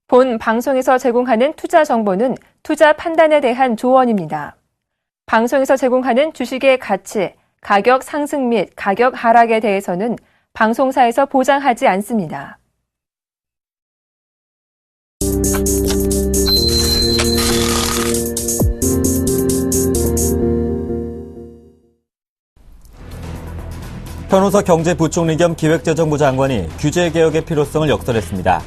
본 방송에서 제공하는 투자 정보는 투자 판단에 대한 조언입니다. 방송에서 제공하는 주식의 가치, 가격 상승 및 가격 하락에 대해서는 방송사에서 보장하지 않습니다. 변호사 경제부총리 겸 기획재정부 장관이 규제개혁의 필요성을 역설했습니다.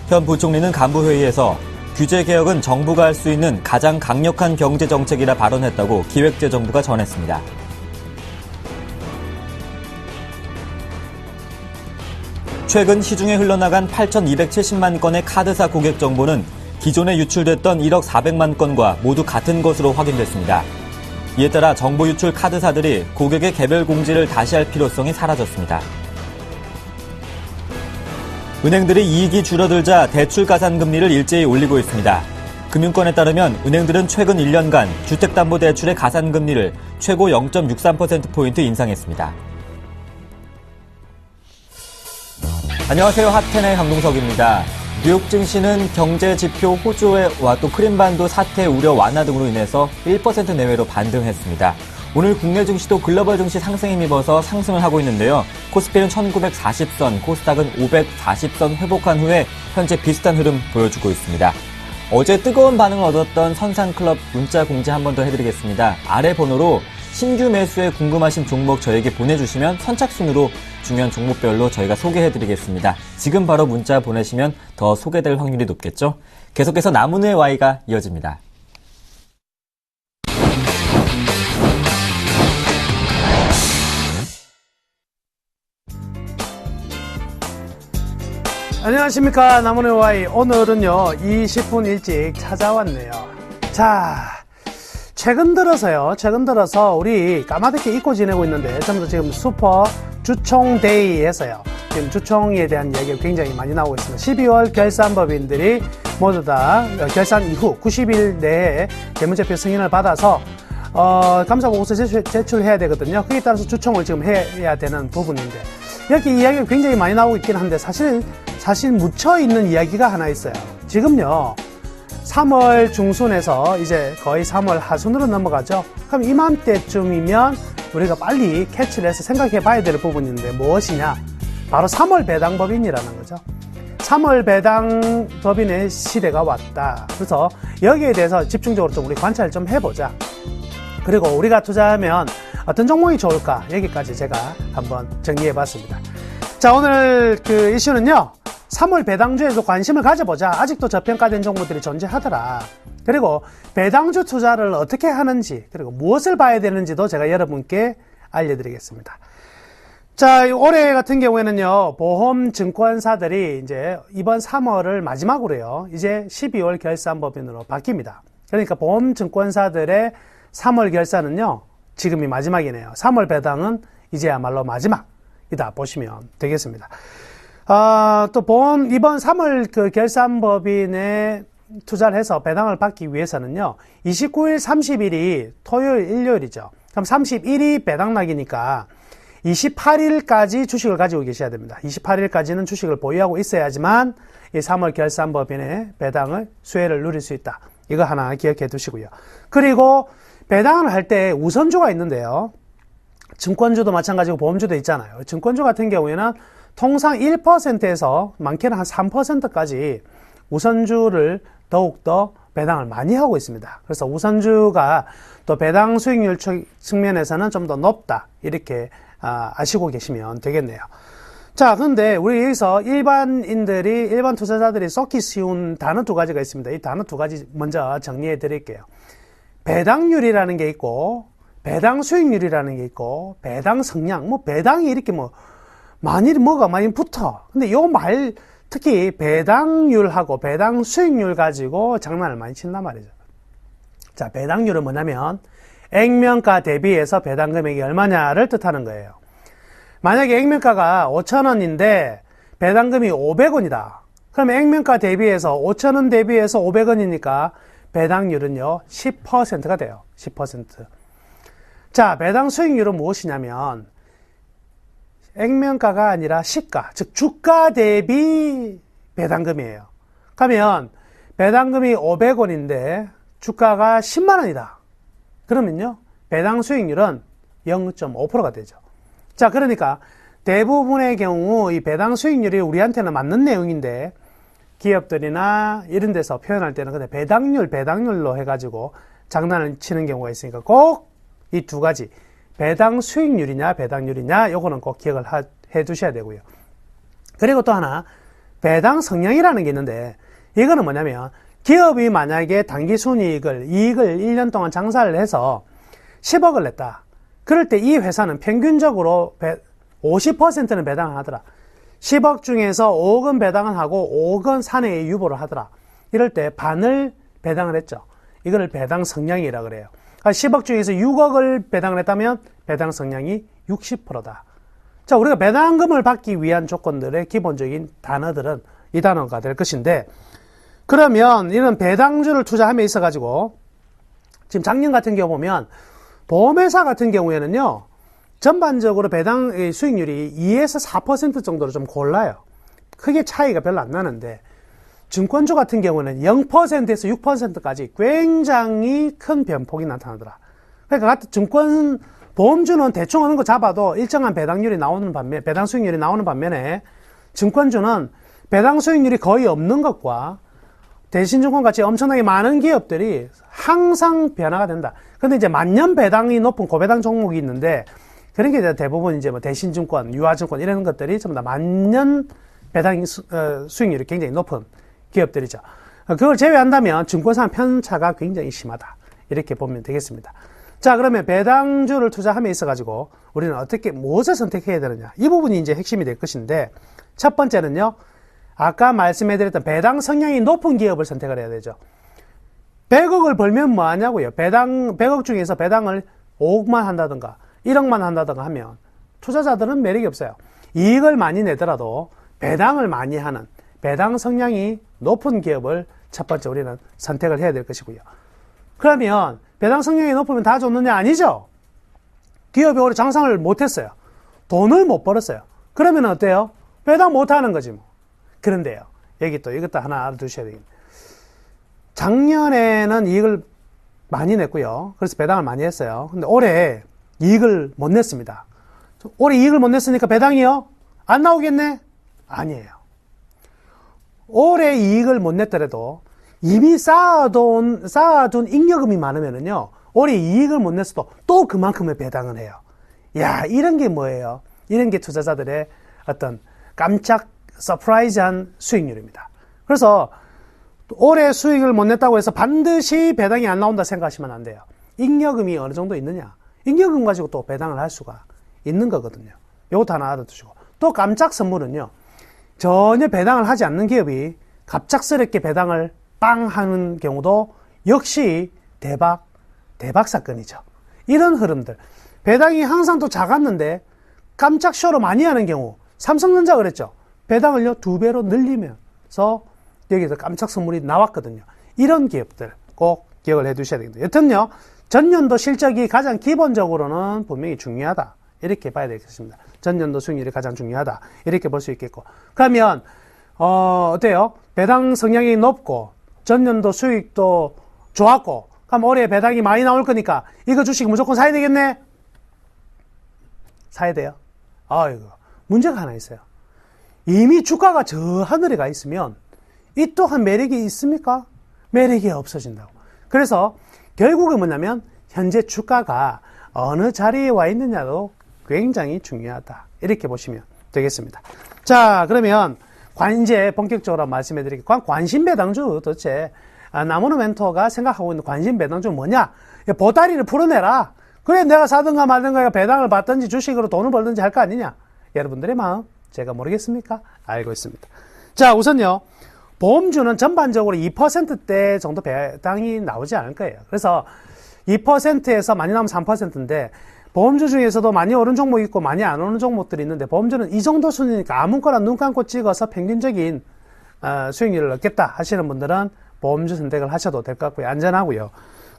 현 부총리는 간부회의에서 규제개혁은 정부가 할 수 있는 가장 강력한 경제정책이라 발언했다고 기획재정부가 전했습니다. 최근 시중에 흘러나간 8,270만 건의 카드사 고객 정보는 기존에 유출됐던 1억 400만 건과 모두 같은 것으로 확인됐습니다. 이에 따라 정보 유출 카드사들이 고객의 개별 공지를 다시 할 필요성이 사라졌습니다. 은행들이 이익이 줄어들자 대출 가산 금리를 일제히 올리고 있습니다. 금융권에 따르면 은행들은 최근 1년간 주택담보대출의 가산 금리를 최고 0.63%포인트 인상했습니다. 안녕하세요. 핫텐의 강동석입니다. 뉴욕 증시는 경제 지표 호조와 또 크림반도 사태 우려 완화 등으로 인해서 1% 내외로 반등했습니다. 오늘 국내 증시도 글로벌 증시 상승에 힘입어서 상승을 하고 있는데요. 코스피는 1940선, 코스닥은 540선 회복한 후에 현재 비슷한 흐름 보여주고 있습니다. 어제 뜨거운 반응을 얻었던 선상클럽 문자 공지 한 번 더 해드리겠습니다. 아래 번호로 신규 매수에 궁금하신 종목 저에게 보내주시면 선착순으로 중요한 종목별로 저희가 소개해드리겠습니다. 지금 바로 문자 보내시면 더 소개될 확률이 높겠죠? 계속해서 나무의 Y가 이어집니다. 안녕하십니까, 나무의 Y. 오늘은요 20분 일찍 찾아왔네요. 자, 최근 들어서 우리 까마득히 잊고 지내고 있는데 전부 지금 슈퍼 주총데이에서요 지금 주총에 대한 이야기가 굉장히 많이 나오고 있습니다. 12월 결산법인들이 모두 다 결산 이후 90일 내에 재무제표 승인을 받아서 감사보고서 제출해야 되거든요. 거기에 따라서 주총을 지금 해야 되는 부분인데, 여기 이야기가 굉장히 많이 나오고 있긴 한데 사실 묻혀있는 이야기가 하나 있어요. 지금요 3월 중순에서 이제 거의 3월 하순으로 넘어가죠. 그럼 이맘때쯤이면 우리가 빨리 캐치를 해서 생각해 봐야 될 부분인데 무엇이냐? 바로 3월 배당법인이라는 거죠. 3월 배당법인의 시대가 왔다. 그래서 여기에 대해서 집중적으로 좀 우리 관찰을 좀 해보자. 그리고 우리가 투자하면 어떤 종목이 좋을까? 여기까지 제가 한번 정리해 봤습니다. 자, 오늘 그 이슈는요 3월 배당주에서 관심을 가져보자. 아직도 저평가된 종목들이 존재하더라. 그리고 배당주 투자를 어떻게 하는지, 그리고 무엇을 봐야 되는지도 제가 여러분께 알려드리겠습니다. 자, 올해 같은 경우에는요 보험 증권사들이 이제 이번 3월을 마지막으로요 이제 12월 결산법인으로 바뀝니다. 그러니까 보험 증권사들의 3월 결산은요 지금이 마지막이네요. 3월 배당은 이제야말로 마지막이다 보시면 되겠습니다. 또 이번 3월 그 결산법인에 투자를 해서 배당을 받기 위해서는요 29일, 30일이 토요일, 일요일이죠. 그럼 31일이 배당락이니까 28일까지 주식을 가지고 계셔야 됩니다. 28일까지는 주식을 보유하고 있어야지만 이 3월 결산법인의 배당을 수혜를 누릴 수 있다. 이거 하나 기억해 두시고요. 그리고 배당을 할 때 우선주가 있는데요. 증권주도 마찬가지고 보험주도 있잖아요. 증권주 같은 경우에는 통상 1%에서 많게는 한 3%까지 우선주를 더욱더 배당을 많이 하고 있습니다. 그래서 우선주가 또 배당 수익률 측면에서는 좀 더 높다. 이렇게 아시고 계시면 되겠네요. 자, 그런데 우리 여기서 일반 투자자들이 썩기 쉬운 단어 두 가지가 있습니다. 이 단어 두 가지 먼저 정리해 드릴게요. 배당률이라는 게 있고, 배당 수익률이라는 게 있고, 배당 성량, 배당이 이렇게 뭐가 많이 붙어. 근데 특히 배당률하고 배당 수익률 가지고 장난을 많이 친단 말이죠. 자, 배당률은 뭐냐면, 액면가 대비해서 배당 금액이 얼마냐를 뜻하는 거예요. 만약에 액면가가 5,000원인데, 배당금이 500원이다. 그럼 액면가 대비해서 5,000원 대비해서 500원이니까 배당률은요 10%가 돼요. 10%. 자, 배당 수익률은 무엇이냐면 액면가가 아니라 시가, 즉 주가 대비 배당금이에요. 그러면 배당금이 500원인데 주가가 10만 원이다. 그러면요, 배당 수익률은 0.5%가 되죠. 자, 그러니까 대부분의 경우 이 배당 수익률이 우리한테는 맞는 내용인데 기업들이나 이런 데서 표현할 때는 그냥 배당률로 해가지고 장난을 치는 경우가 있으니까 꼭 이 두 가지, 배당 수익률이냐 배당률이냐, 요거는 꼭 기억을 해 두셔야 되고요. 그리고 또 하나, 배당 성향이라는 게 있는데, 이거는 뭐냐면 기업이 만약에 당기 순이익을, 이익을 1년 동안 장사를 해서 10억을 냈다. 그럴 때 이 회사는 평균적으로 50%는 배당을 하더라. 10억 중에서 5억은 배당을 하고 5억은 사내에 유보를 하더라. 이럴 때 반을 배당을 했죠. 이거를 배당 성향이라 그래요. 10억 중에서 6억을 배당을 했다면 배당 성향이 60%다. 자, 우리가 배당금을 받기 위한 조건들의 기본적인 단어들은 이 단어가 될 것인데, 그러면 이런 배당주를 투자함에 있어 가지고 지금 작년 같은 경우 보면 보험회사 같은 경우에는요, 전반적으로 배당 수익률이 2에서 4% 정도로 좀 골라요. 크게 차이가 별로 안 나는데, 증권주 같은 경우는 0%에서 6%까지 굉장히 큰 변폭이 나타나더라. 그러니까 증권, 보험주는 대충 어느 거 잡아도 일정한 배당률이 나오는 반면, 배당 수익률이 나오는 반면에 증권주는 배당 수익률이 거의 없는 것과 대신증권 같이 엄청나게 많은 기업들이 항상 변화가 된다. 근데 이제 만년 배당이 높은 고배당 종목이 있는데, 그런 게 이제 대부분 이제 뭐 대신증권, 유아증권 이런 것들이 전부 다 만년 배당 수익률이 굉장히 높은 기업들이죠. 그걸 제외한다면 증권사는 편차가 굉장히 심하다. 이렇게 보면 되겠습니다. 자, 그러면 배당주를 투자함에 있어가지고 우리는 무엇을 선택해야 되느냐. 이 부분이 이제 핵심이 될 것인데, 첫 번째는요, 아까 말씀해드렸던 배당 성향이 높은 기업을 선택을 해야 되죠. 100억을 벌면 뭐 하냐고요. 100억 중에서 배당을 5억만 한다든가 1억만 한다든가 하면 투자자들은 매력이 없어요. 이익을 많이 내더라도 배당을 많이 하는, 배당 성향이 높은 기업을 첫 번째 우리는 선택을 해야 될 것이고요. 그러면 배당 성향이 높으면 다 좋느냐? 아니죠. 기업이 올해 장상을 못했어요. 돈을 못 벌었어요. 그러면 어때요? 배당 못하는 거지 뭐. 그런데요, 여기 또 이것도 하나 알아두셔야 되겠네요. 작년에는 이익을 많이 냈고요. 그래서 배당을 많이 했어요. 근데 올해 이익을 못 냈습니다. 올해 이익을 못 냈으니까 배당이요? 안 나오겠네? 아니에요. 올해 이익을 못 냈더라도 이미 쌓아둔 잉여금이 많으면은요, 올해 이익을 못 냈어도 또 그만큼의 배당을 해요. 야, 이런 게 뭐예요? 이런 게 투자자들의 어떤 깜짝 서프라이즈한 수익률입니다. 그래서 올해 수익을 못 냈다고 해서 반드시 배당이 안 나온다 생각하시면 안 돼요. 잉여금이 어느 정도 있느냐? 잉여금 가지고 또 배당을 할 수가 있는 거거든요. 요것도 하나 알아두시고. 또 깜짝 선물은요, 전혀 배당을 하지 않는 기업이 갑작스럽게 배당을 빵 하는 경우도 역시 대박 사건이죠. 이런 흐름들. 배당이 항상 또 작았는데 깜짝 쇼로 많이 하는 경우, 삼성전자 그랬죠. 배당을요 2배로 늘리면서 여기서 깜짝 선물이 나왔거든요. 이런 기업들 꼭 기억을 해 두셔야 되겠습니다. 여튼요, 전년도 실적이 가장 기본적으로는 분명히 중요하다. 이렇게 봐야 되겠습니다. 전년도 수익률이 가장 중요하다. 이렇게 볼 수 있겠고. 그러면, 어때요? 배당 성향이 높고, 전년도 수익도 좋았고, 그럼 올해 배당이 많이 나올 거니까, 이거 주식 무조건 사야 되겠네? 사야 돼요? 아이고, 문제가 하나 있어요. 이미 주가가 저 하늘에 가 있으면, 이 또한 매력이 있습니까? 매력이 없어진다고. 그래서, 결국은 뭐냐면, 현재 주가가 어느 자리에 와 있느냐도 굉장히 중요하다. 이렇게 보시면 되겠습니다. 자, 그러면 이제 본격적으로 말씀해 드릴게요. 관심 배당주 도대체 나무노 멘토가 생각하고 있는 관심 배당주 뭐냐? 보따리를 풀어내라. 그래 내가 사든가 말든가 배당을 받든지 주식으로 돈을 벌든지 할 거 아니냐? 여러분들의 마음 제가 모르겠습니까? 알고 있습니다. 자, 우선요. 보험주는 전반적으로 2%대 정도 배당이 나오지 않을 거예요. 그래서 2%에서 많이 나오면 3%인데 보험주 중에서도 많이 오른 종목 있고 많이 안 오른 종목들이 있는데 보험주는 이 정도 수준이니까 아무거나 눈 감고 찍어서 평균적인 수익률을 얻겠다 하시는 분들은 보험주 선택을 하셔도 될 것 같고요. 안전하고요.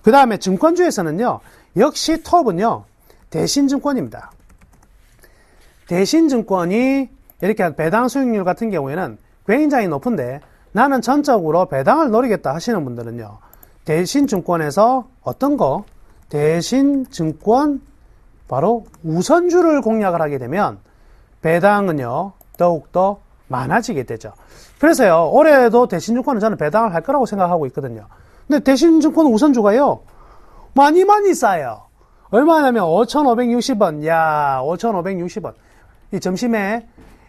그 다음에 증권주에서는요. 역시 톱은요. 대신증권입니다. 대신증권이 이렇게 배당 수익률 같은 경우에는 굉장히 높은데 나는 전적으로 배당을 노리겠다 하시는 분들은요, 대신증권에서 어떤 거? 대신증권 바로 우선주를 공략을 하게 되면 배당은요 더욱더 많아지게 되죠. 그래서요 올해도 대신증권은 저는 배당을 할 거라고 생각하고 있거든요. 근데 대신증권 우선주가요 많이 싸요. 얼마냐면 5,560원. 야, 5,560원. 이 점심에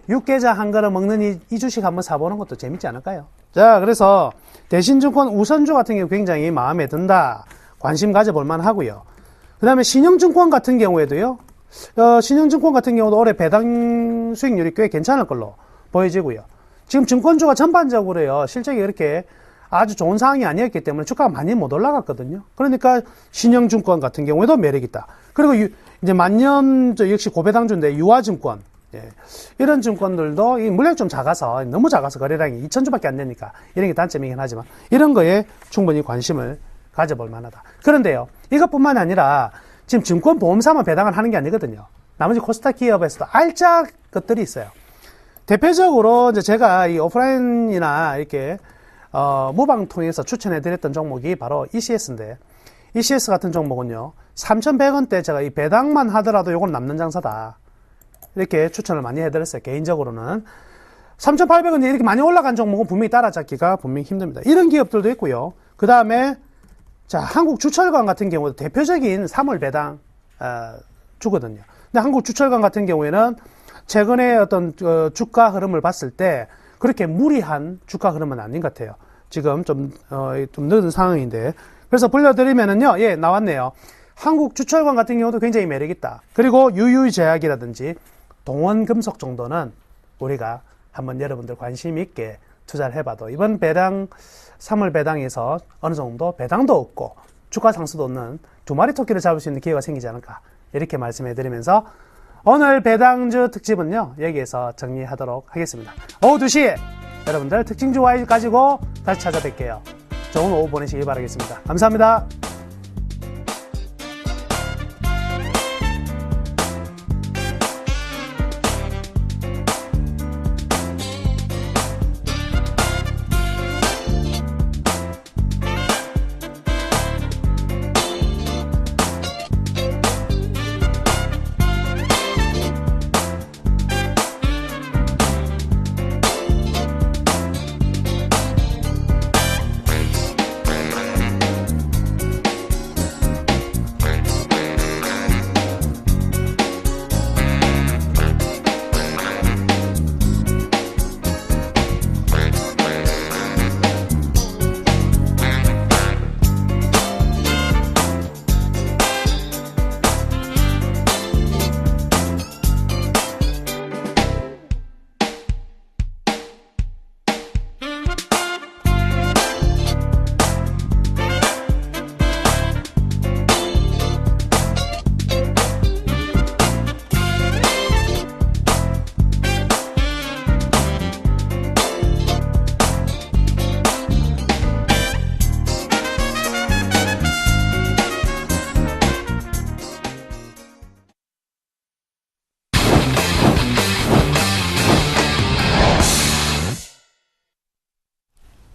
육개자 한 그릇 먹는 이 주식 한번 사보는 것도 재밌지 않을까요? 자, 그래서 대신증권 우선주 같은 경우 굉장히 마음에 든다. 관심 가져볼 만하고요. 그 다음에 신영증권 같은 경우에도요. 신영증권 같은 경우도 올해 배당 수익률이 꽤 괜찮을 걸로 보여지고요. 지금 증권주가 전반적으로요. 실적이 그렇게 아주 좋은 상황이 아니었기 때문에 주가가 많이 못 올라갔거든요. 그러니까 신영증권 같은 경우에도 매력있다. 그리고 이제 만년 역시 고배당주인데 유화증권. 예. 이런 증권들도 이 물량이 좀 작아서, 너무 작아서 거래량이 2,000주밖에 안 되니까 이런 게 단점이긴 하지만 이런 거에 충분히 관심을 가져볼 만하다. 그런데요, 이것뿐만 아니라 지금 증권보험사만 배당을 하는 게 아니거든요. 나머지 코스닥 기업에서도 알짜 것들이 있어요. 대표적으로 이제 제가 이 오프라인이나 이렇게 무방 통해서 추천해드렸던 종목이 바로 ECS인데, ECS 같은 종목은요 3,100원대 제가 이 배당만 하더라도 요건 남는 장사다 이렇게 추천을 많이 해드렸어요. 개인적으로는 3,800원이 이렇게 많이 올라간 종목은 분명히 따라잡기가 분명히 힘듭니다. 이런 기업들도 있고요. 그 다음에 자, 한국주철관 같은 경우도 대표적인 3월 배당 주거든요. 근데 한국주철관 같은 경우에는 최근에 어떤 주가 흐름을 봤을 때 그렇게 무리한 주가 흐름은 아닌 것 같아요. 지금 좀 늦은 상황인데. 그래서 불려드리면은요, 예, 나왔네요. 한국주철관 같은 경우도 굉장히 매력있다. 그리고 유유제약이라든지 동원금속 정도는 우리가 한번 여러분들 관심 있게 투자를 해봐도 이번 배당, 3월 배당에서 어느 정도 배당도 없고 주가 상승도 없는 두 마리 토끼를 잡을 수 있는 기회가 생기지 않을까. 이렇게 말씀해드리면서 오늘 배당주 특집은요, 여기에서 정리하도록 하겠습니다. 오후 2시에 여러분들 특징주 와일 가지고 다시 찾아뵐게요. 좋은 오후 보내시기 바라겠습니다. 감사합니다.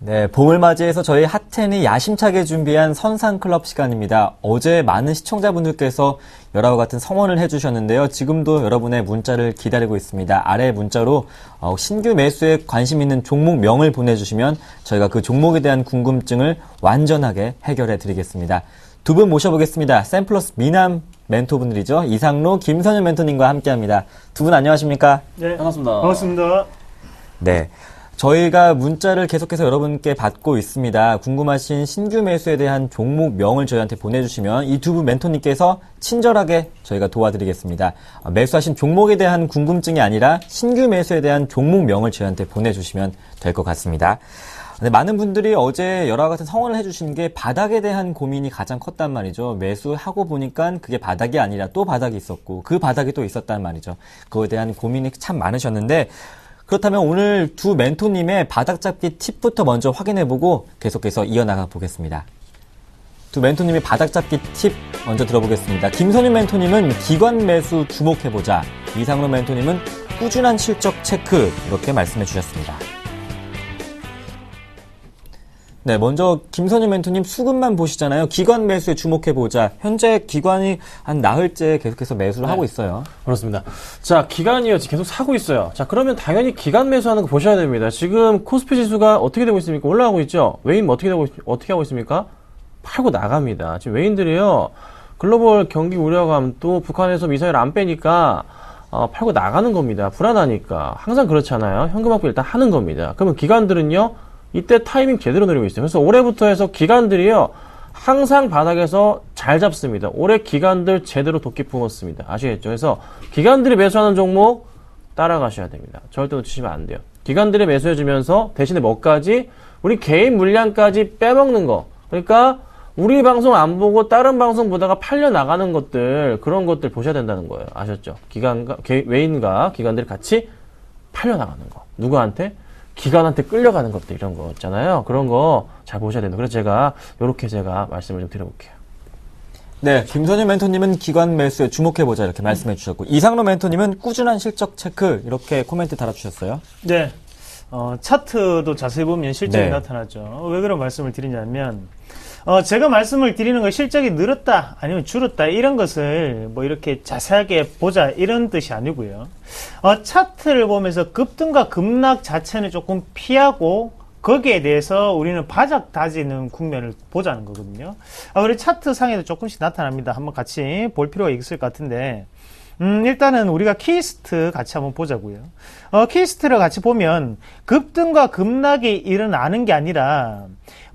네, 봄을 맞이해서 저희 핫텐이 야심차게 준비한 선상클럽 시간입니다. 어제 많은 시청자분들께서 여러와 같은 성원을 해주셨는데요. 지금도 여러분의 문자를 기다리고 있습니다. 아래 문자로 신규 매수에 관심 있는 종목명을 보내주시면 저희가 그 종목에 대한 궁금증을 완전하게 해결해 드리겠습니다. 두 분 모셔보겠습니다. 샘플러스 미남 멘토분들이죠. 이상로, 김선현 멘토님과 함께합니다. 두 분 안녕하십니까? 네, 반갑습니다. 반갑습니다. 네. 저희가 문자를 계속해서 여러분께 받고 있습니다. 궁금하신 신규 매수에 대한 종목명을 저희한테 보내주시면 이 두 분 멘토님께서 친절하게 저희가 도와드리겠습니다. 매수하신 종목에 대한 궁금증이 아니라 신규 매수에 대한 종목명을 저희한테 보내주시면 될 것 같습니다. 네, 많은 분들이 어제 여러 같은 성원을 해주신 게 바닥에 대한 고민이 가장 컸단 말이죠. 매수하고 보니까 그게 바닥이 아니라 또 바닥이 있었고 그 바닥이 또 있었단 말이죠. 그거에 대한 고민이 참 많으셨는데 그렇다면 오늘 두 멘토님의 바닥 잡기 팁부터 먼저 확인해보고 계속해서 이어나가 보겠습니다. 두 멘토님의 바닥 잡기 팁 먼저 들어보겠습니다. 김선윤 멘토님은 기관 매수 주목해보자. 이상로 멘토님은 꾸준한 실적 체크 이렇게 말씀해 주셨습니다. 네, 먼저 김선희 멘토님 수급만 보시잖아요. 기관 매수에 주목해보자. 현재 기관이 한 나흘째 계속해서 매수를 하고 있어요. 그렇습니다. 자, 기관이요. 계속 사고 있어요. 자, 그러면 당연히 기관 매수하는 거 보셔야 됩니다. 지금 코스피 지수가 어떻게 되고 있습니까? 올라가고 있죠? 외인 어떻게 하고 있습니까? 팔고 나갑니다. 지금 외인들이요. 글로벌 경기 우려감 또 북한에서 미사일 안 빼니까 팔고 나가는 겁니다. 불안하니까. 항상 그렇잖아요. 현금 확보 일단 하는 겁니다. 그러면 기관들은요. 이때 타이밍 제대로 노리고 있어요. 그래서 올해부터 해서 기관들이요. 항상 바닥에서 잘 잡습니다. 올해 기관들 제대로 도끼 품었습니다. 아시겠죠? 그래서 기관들이 매수하는 종목 따라가셔야 됩니다. 절대 놓치시면 안 돼요. 기관들이 매수해주면서 대신에 뭐까지? 우리 개인 물량까지 빼먹는 거. 그러니까 우리 방송 안 보고 다른 방송 보다가 팔려 나가는 것들, 그런 것들 보셔야 된다는 거예요. 아셨죠? 외인과 기관들이 같이 팔려 나가는 거. 누구한테? 기관한테 끌려가는 것들, 이런 거 있잖아요. 그런 거 잘 보셔야 된다. 그래서 제가 말씀을 좀 드려볼게요. 네, 김선희 멘토님은 기관 매수에 주목해보자 이렇게 말씀해 주셨고, 이상로 멘토님은 꾸준한 실적 체크 이렇게 코멘트 달아주셨어요. 네. 차트도 자세히 보면 실적이 네. 나타나죠. 왜 그런 말씀을 드리냐면, 제가 말씀을 드리는 건 실적이 늘었다, 아니면 줄었다, 이런 것을 뭐 이렇게 자세하게 보자, 이런 뜻이 아니고요. 차트를 보면서 급등과 급락 자체는 조금 피하고, 거기에 대해서 우리는 바닥 다지는 국면을 보자는 거거든요. 그리고 차트 상에도 조금씩 나타납니다. 한번 같이 볼 필요가 있을 것 같은데, 일단은 우리가 키스트 같이 한번 보자고요. 키스트를 같이 보면 급등과 급락이 일어나는 게 아니라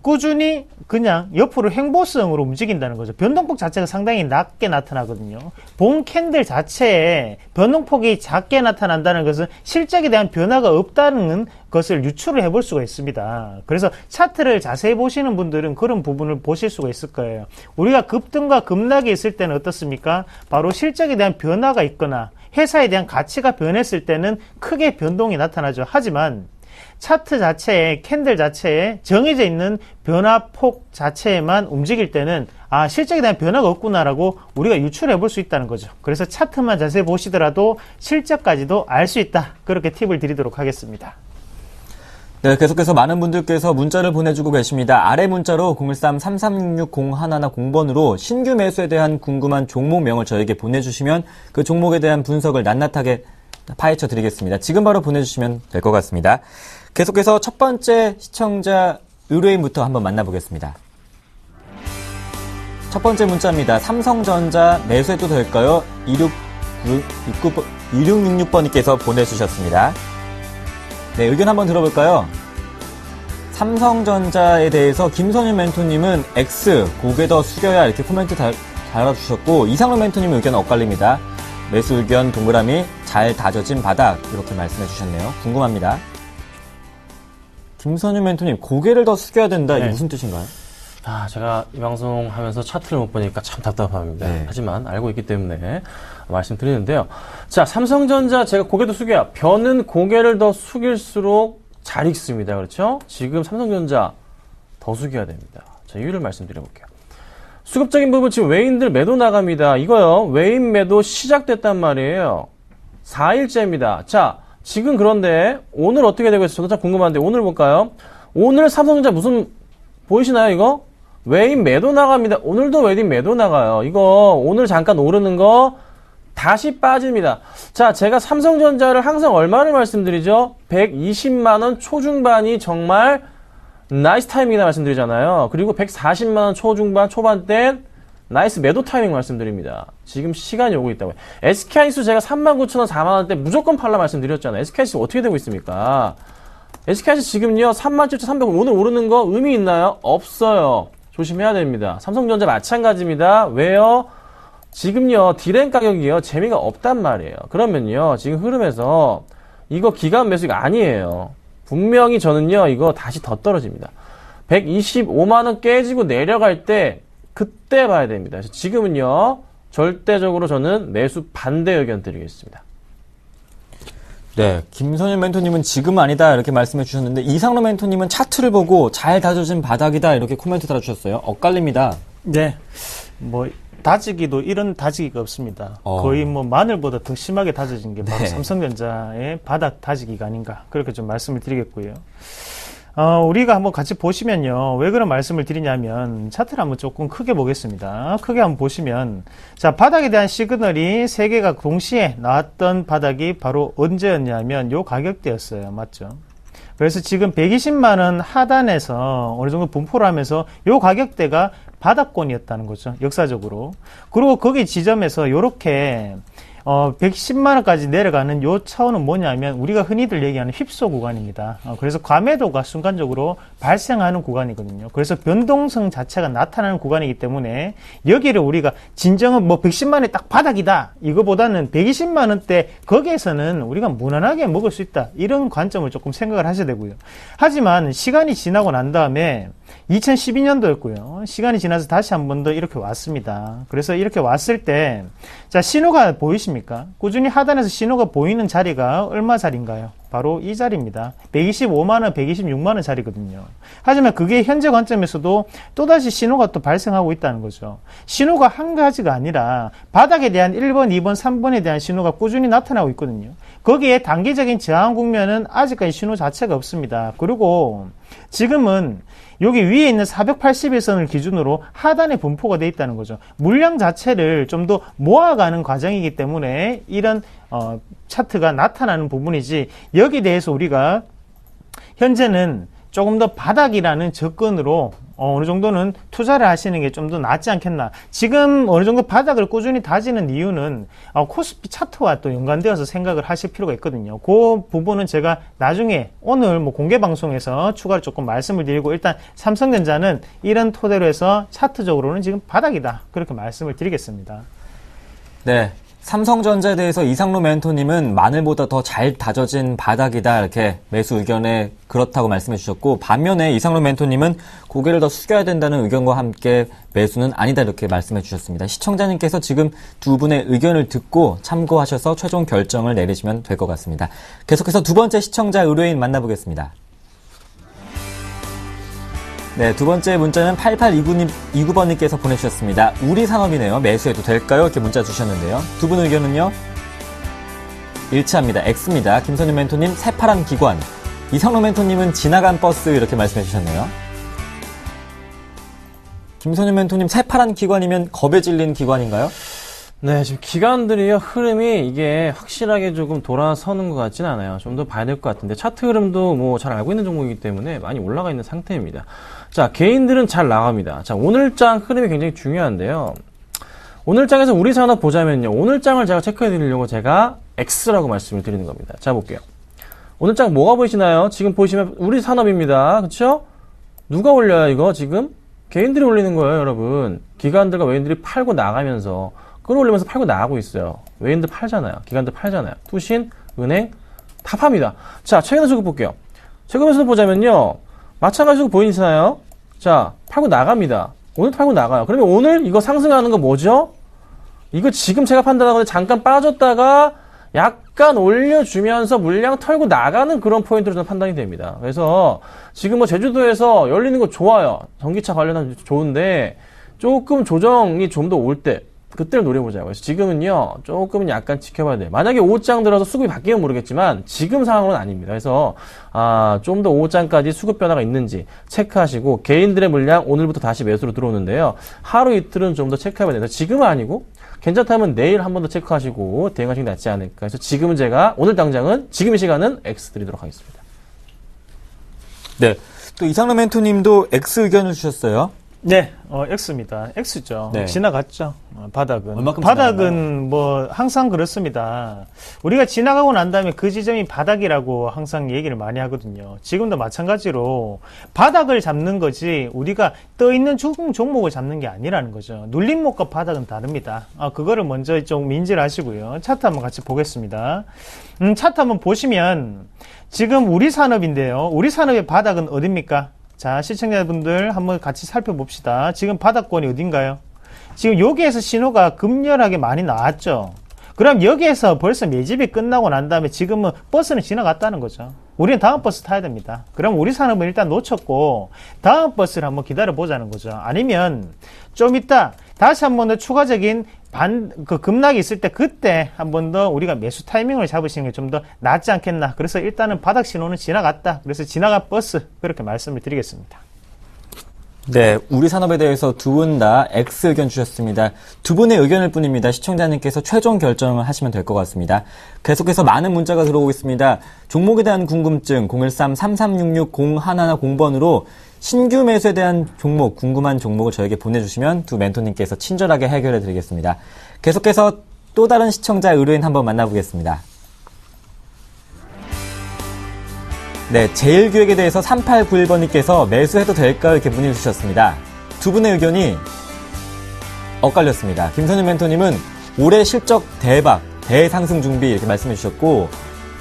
꾸준히 그냥 옆으로 횡보성으로 움직인다는 거죠. 변동폭 자체가 상당히 낮게 나타나거든요. 본 캔들 자체에 변동폭이 작게 나타난다는 것은 실적에 대한 변화가 없다는 것을 유추를 해볼 수가 있습니다. 그래서 차트를 자세히 보시는 분들은 그런 부분을 보실 수가 있을 거예요. 우리가 급등과 급락이 있을 때는 어떻습니까? 바로 실적에 대한 변화가 있거나 회사에 대한 가치가 변했을 때는 크게 변동이 나타나죠. 하지만 차트 자체에, 캔들 자체에 정해져 있는 변화폭 자체에만 움직일 때는 실적에 대한 변화가 없구나라고 우리가 유출해 볼 수 있다는 거죠. 그래서 차트만 자세히 보시더라도 실적까지도 알 수 있다. 그렇게 팁을 드리도록 하겠습니다. 네, 계속해서 많은 분들께서 문자를 보내주고 계십니다. 아래 문자로 013-3366-0110번으로 신규 매수에 대한 궁금한 종목명을 저에게 보내주시면 그 종목에 대한 분석을 낱낱하게 파헤쳐 드리겠습니다. 지금 바로 보내주시면 될 것 같습니다. 계속해서 첫 번째 시청자 의뢰인부터 한번 만나보겠습니다. 첫 번째 문자입니다. 삼성전자 매수해도 될까요? 2666번님께서 보내주셨습니다. 네, 의견 한번 들어볼까요? 삼성전자에 대해서 김선윤 멘토님은 X, 고개 더 숙여야 이렇게 코멘트 달아주셨고, 이상로 멘토님은 의견 엇갈립니다. 매수 의견 동그라미 잘 다져진 바닥 이렇게 말씀해 주셨네요. 궁금합니다. 김선윤 멘토님, 고개를 더 숙여야 된다. 이게 무슨 뜻인가요? 제가 이 방송 하면서 차트를 못 보니까 참 답답합니다. 네. 하지만 알고 있기 때문에 말씀드리는데요. 자, 삼성전자 제가 고개도 숙여야, 벼는 고개를 더 숙일수록 잘 익습니다. 그렇죠? 지금 삼성전자 더 숙여야 됩니다. 자, 이유를 말씀드려볼게요. 수급적인 부분 지금 외인들 매도 나갑니다. 이거요. 외인 매도 시작됐단 말이에요. 4일째입니다. 자, 지금 그런데 오늘 어떻게 되고 있어요? 저도 참 궁금한데 오늘 볼까요? 오늘 삼성전자 무슨 보이시나요? 이거? 외인 매도 나갑니다. 오늘도 외인 매도 나가요. 이거 오늘 잠깐 오르는 거 다시 빠집니다. 자, 제가 삼성전자를 항상 얼마를 말씀드리죠? 120만원 초중반이 정말 나이스 타이밍이다 말씀드리잖아요. 그리고 140만원 초중반 초반 때 나이스 매도 타이밍 말씀드립니다. 지금 시간이 오고 있다고요. SK하이닉스 제가 39,000원 4만원대 무조건 팔라 말씀드렸잖아요. SK하이닉스 어떻게 되고 있습니까? SK하이닉스 지금요 37,300원 오늘 오르는 거 의미 있나요? 없어요. 조심해야 됩니다. 삼성전자 마찬가지입니다. 왜요? 지금요 디램 가격이요 재미가 없단 말이에요. 그러면요 지금 흐름에서 이거 기간 매수가 아니에요. 분명히 저는요 이거 다시 더 떨어집니다. 125만원 깨지고 내려갈 때 그때 봐야 됩니다. 그래서 지금은요 절대적으로 저는 매수 반대 의견 드리겠습니다. 네, 김선윤 멘토님은 지금 아니다 이렇게 말씀해 주셨는데, 이상로 멘토님은 차트를 보고 잘 다져진 바닥이다 이렇게 코멘트 달아주셨어요. 엇갈립니다. 네. 다지기도 이런 다지기가 없습니다. 거의 마늘보다 더 심하게 다져진 게 바로 네. 삼성전자의 바닥 다지기가 아닌가, 그렇게 좀 말씀을 드리겠고요. 우리가 한번 같이 보시면요. 왜 그런 말씀을 드리냐면, 차트를 한번 조금 크게 보겠습니다. 크게 한번 보시면, 자, 바닥에 대한 시그널이 3개가 동시에 나왔던 바닥이 바로 언제였냐면, 요 가격대였어요. 맞죠? 그래서 지금 120만원 하단에서 어느 정도 분포를 하면서 요 가격대가 바닥권이었다는 거죠. 역사적으로. 그리고 거기 지점에서 요렇게 110만원까지 내려가는 요 차원은 뭐냐면 우리가 흔히들 얘기하는 휩소 구간입니다. 그래서 과매도가 순간적으로 발생하는 구간이거든요. 그래서 변동성 자체가 나타나는 구간이기 때문에 여기를 우리가 진정은 뭐 110만원이 딱 바닥이다 이거보다는 120만원대 거기에서는 우리가 무난하게 먹을 수 있다 이런 관점을 조금 생각을 하셔야 되고요. 하지만 시간이 지나고 난 다음에 2012년도였고요. 시간이 지나서 다시 한 번 더 이렇게 왔습니다. 그래서 이렇게 왔을 때, 자, 신호가 보이십니까? 꾸준히 하단에서 신호가 보이는 자리가 얼마 자리인가요? 바로 이 자리입니다. 125만원, 126만원 자리거든요. 하지만 그게 현재 관점에서도 또다시 신호가 또 발생하고 있다는 거죠. 신호가 한 가지가 아니라 바닥에 대한 1번, 2번, 3번에 대한 신호가 꾸준히 나타나고 있거든요. 거기에 단기적인 저항 국면은 아직까지 신호 자체가 없습니다. 그리고 지금은 여기 위에 있는 481선을 기준으로 하단에 분포가 되어 있다는 거죠. 물량 자체를 좀 더 모아가는 과정이기 때문에 이런 차트가 나타나는 부분이지 여기 대해서 우리가 현재는 조금 더 바닥이라는 접근으로 어느 정도는 투자를 하시는 게 좀 더 낫지 않겠나. 지금 어느 정도 바닥을 꾸준히 다지는 이유는 코스피 차트와 또 연관되어서 생각을 하실 필요가 있거든요. 그 부분은 제가 나중에 오늘 뭐 공개 방송에서 추가로 조금 말씀을 드리고 일단 삼성전자는 이런 토대로 해서 차트적으로는 지금 바닥이다. 그렇게 말씀을 드리겠습니다. 네. 삼성전자에 대해서 이상로 멘토님은 마늘보다 더 잘 다져진 바닥이다 이렇게 매수 의견에 그렇다고 말씀해 주셨고 반면에 이상로 멘토님은 고개를 더 숙여야 된다는 의견과 함께 매수는 아니다 이렇게 말씀해 주셨습니다. 시청자님께서 지금 두 분의 의견을 듣고 참고하셔서 최종 결정을 내리시면 될 것 같습니다. 계속해서 두 번째 시청자 의뢰인 만나보겠습니다. 네, 두 번째 문자는 8829번님께서 보내주셨습니다. 우리 산업이네요. 매수해도 될까요? 이렇게 문자 주셨는데요. 두 분 의견은요? 일치합니다. X입니다. 김선윤 멘토님, 새파란 기관. 이상로 멘토님은 지나간 버스 이렇게 말씀해 주셨네요. 김선윤 멘토님, 새파란 기관이면 겁에 질린 기관인가요? 네, 지금 기관들이요, 흐름이 이게 확실하게 조금 돌아서는 것 같지는 않아요. 좀 더 봐야 될 것 같은데, 차트 흐름도 뭐 잘 알고 있는 종목이기 때문에 많이 올라가 있는 상태입니다. 자, 개인들은 잘 나갑니다. 자, 오늘장 흐름이 굉장히 중요한데요. 오늘장에서 우리 산업 보자면요. 오늘장을 제가 체크해 드리려고 제가 X라고 말씀을 드리는 겁니다. 자, 볼게요. 오늘장 뭐가 보이시나요? 지금 보시면 우리 산업입니다. 그쵸? 누가 올려요, 이거 지금? 개인들이 올리는 거예요, 여러분. 기관들과 외인들이 팔고 나가면서 끌어올리면서 팔고 나가고 있어요. 외인들 팔잖아요. 기관들 팔잖아요. 투신, 은행 다 팝니다. 자, 최근의 수급 볼게요. 최근의 수급 보자면요. 마찬가지로 보이시나요? 자, 팔고 나갑니다. 오늘 팔고 나가요. 그러면 오늘 이거 상승하는 거 뭐죠? 이거 지금 제가 판단하건데 잠깐 빠졌다가 약간 올려주면서 물량 털고 나가는 그런 포인트로 저는 판단이 됩니다. 그래서 지금 뭐 제주도에서 열리는 거 좋아요. 전기차 관련한 좋은데 조금 조정이 좀 더 올 때 그때를 노려보자고요. 그래서 지금은요, 조금은 약간 지켜봐야 돼요. 만약에 5장 들어서 수급이 바뀌면 모르겠지만, 지금 상황은 아닙니다. 그래서, 좀 더 5장까지 수급 변화가 있는지 체크하시고, 개인들의 물량 오늘부터 다시 매수로 들어오는데요. 하루 이틀은 좀 더 체크해봐야 돼요. 지금은 아니고, 괜찮다면 내일 한 번 더 체크하시고, 대응하시는 게 낫지 않을까. 그래서 지금은 제가, 오늘 당장은, 지금 이 시간은 X 드리도록 하겠습니다. 네. 또 이상로 멘토님도 X 의견을 주셨어요. 네, X입니다. X죠. 네. 지나갔죠. 바닥은. 얼마큼 바닥은 지나갔나요? 뭐 항상 그렇습니다. 우리가 지나가고 난 다음에 그 지점이 바닥이라고 항상 얘기를 많이 하거든요. 지금도 마찬가지로 바닥을 잡는 거지 우리가 떠 있는 종목을 잡는 게 아니라는 거죠. 눌림목과 바닥은 다릅니다. 그거를 먼저 좀 인지를 하시고요. 차트 한번 같이 보겠습니다. 차트 한번 보시면 지금 우리 산업인데요. 우리 산업의 바닥은 어딥니까? 자, 시청자분들 한번 같이 살펴봅시다. 지금 바닥권이 어딘가요? 지금 여기에서 신호가 극렬하게 많이 나왔죠. 그럼 여기에서 벌써 매집이 끝나고 난 다음에 지금은 버스는 지나갔다는 거죠. 우리는 다음 버스 타야 됩니다. 그럼 우리 산업은 일단 놓쳤고 다음 버스를 한번 기다려 보자는 거죠. 아니면 좀 이따 다시 한번 더 추가적인 급락이 있을 때 그때 한 번 더 우리가 매수 타이밍을 잡으시는 게 좀 더 낫지 않겠나. 그래서 일단은 바닥 신호는 지나갔다. 그래서 지나간 버스 그렇게 말씀을 드리겠습니다. 네, 우리 산업에 대해서 두 분 다 X 의견 주셨습니다. 두 분의 의견일 뿐입니다. 시청자님께서 최종 결정을 하시면 될 것 같습니다. 계속해서 많은 문자가 들어오고 있습니다. 종목에 대한 궁금증 013-3366-0110번으로 신규 매수에 대한 종목, 궁금한 종목을 저에게 보내주시면 두 멘토님께서 친절하게 해결해 드리겠습니다. 계속해서 또 다른 시청자 의뢰인 한번 만나보겠습니다. 네, 제일기획에 대해서 3891번님께서 매수해도 될까요? 이렇게 문의 주셨습니다. 두 분의 의견이 엇갈렸습니다. 김선윤 멘토님은 올해 실적 대박, 대상승 준비 이렇게 말씀해 주셨고,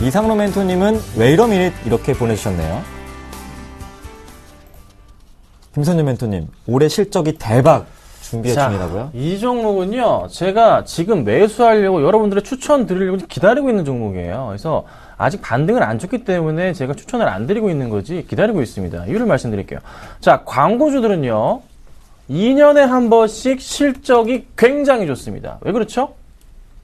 이상로 멘토님은 왜 이렇게 보내주셨네요. 김선윤 멘토님, 올해 실적이 대박 준비 중이라고요? 이 종목은요, 제가 지금 매수하려고 여러분들의 추천 드리려고 기다리고 있는 종목이에요. 그래서 아직 반등을 안 줬기 때문에 제가 추천을 안 드리고 있는 거지 기다리고 있습니다. 이유를 말씀드릴게요. 자, 광고주들은요, 2년에 한 번씩 실적이 굉장히 좋습니다. 왜 그렇죠?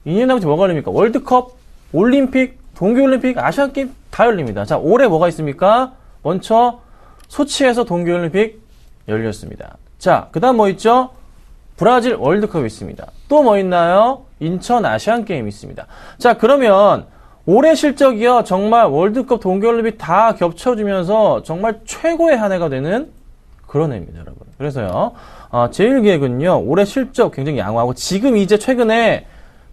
2년에 한 번씩 뭐가 열립니까? 월드컵, 올림픽, 동계올림픽, 아시안게임 다 열립니다. 자, 올해 뭐가 있습니까? 먼저 소치에서 동계올림픽 열렸습니다. 자, 그 다음 뭐 있죠? 브라질 월드컵이 있습니다. 또 뭐 있나요? 인천 아시안게임이 있습니다. 자, 그러면 올해 실적이요, 정말 월드컵, 동계올림픽 다 겹쳐주면서 정말 최고의 한 해가 되는 그런 해입니다, 여러분. 그래서요, 제일기획은요, 올해 실적 굉장히 양호하고, 지금 이제 최근에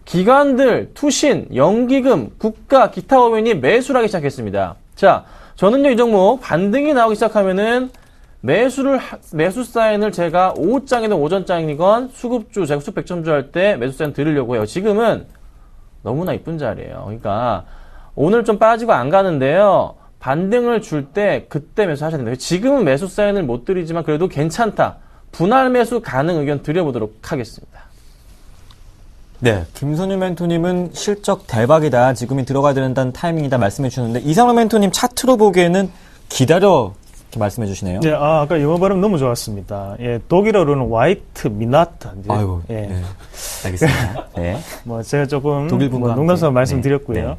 기관들, 투신, 연기금, 국가, 기타 법인이 매수를 하기 시작했습니다. 자, 저는요, 이 종목 반등이 나오기 시작하면은 매수 사인을 제가 오후장이든 오전장이건 수급주, 제가 수급 100점주 할 때 매수 사인 드리려고 해요. 지금은 너무나 이쁜 자리예요. 그러니까 오늘 좀 빠지고 안 가는데요. 반등을 줄 때 그때 매수하셔야 된다. 지금은 매수 사인을 못 드리지만 그래도 괜찮다. 분할 매수 가능 의견 드려보도록 하겠습니다. 네, 김선유 멘토님은 실적 대박이다. 지금이 들어가야 된다는 타이밍이다 말씀해 주셨는데, 이상로 멘토님 차트로 보기에는 기다려 이렇게 말씀해 주시네요. 네, 아까 영어 발음 너무 좋았습니다. 예, 독일어로는 화이트 미나트. 아이고, 예. 네. 알겠습니다. 네. 뭐 제가 조금 독일분과 농담삼아 함께. 말씀드렸고요. 네.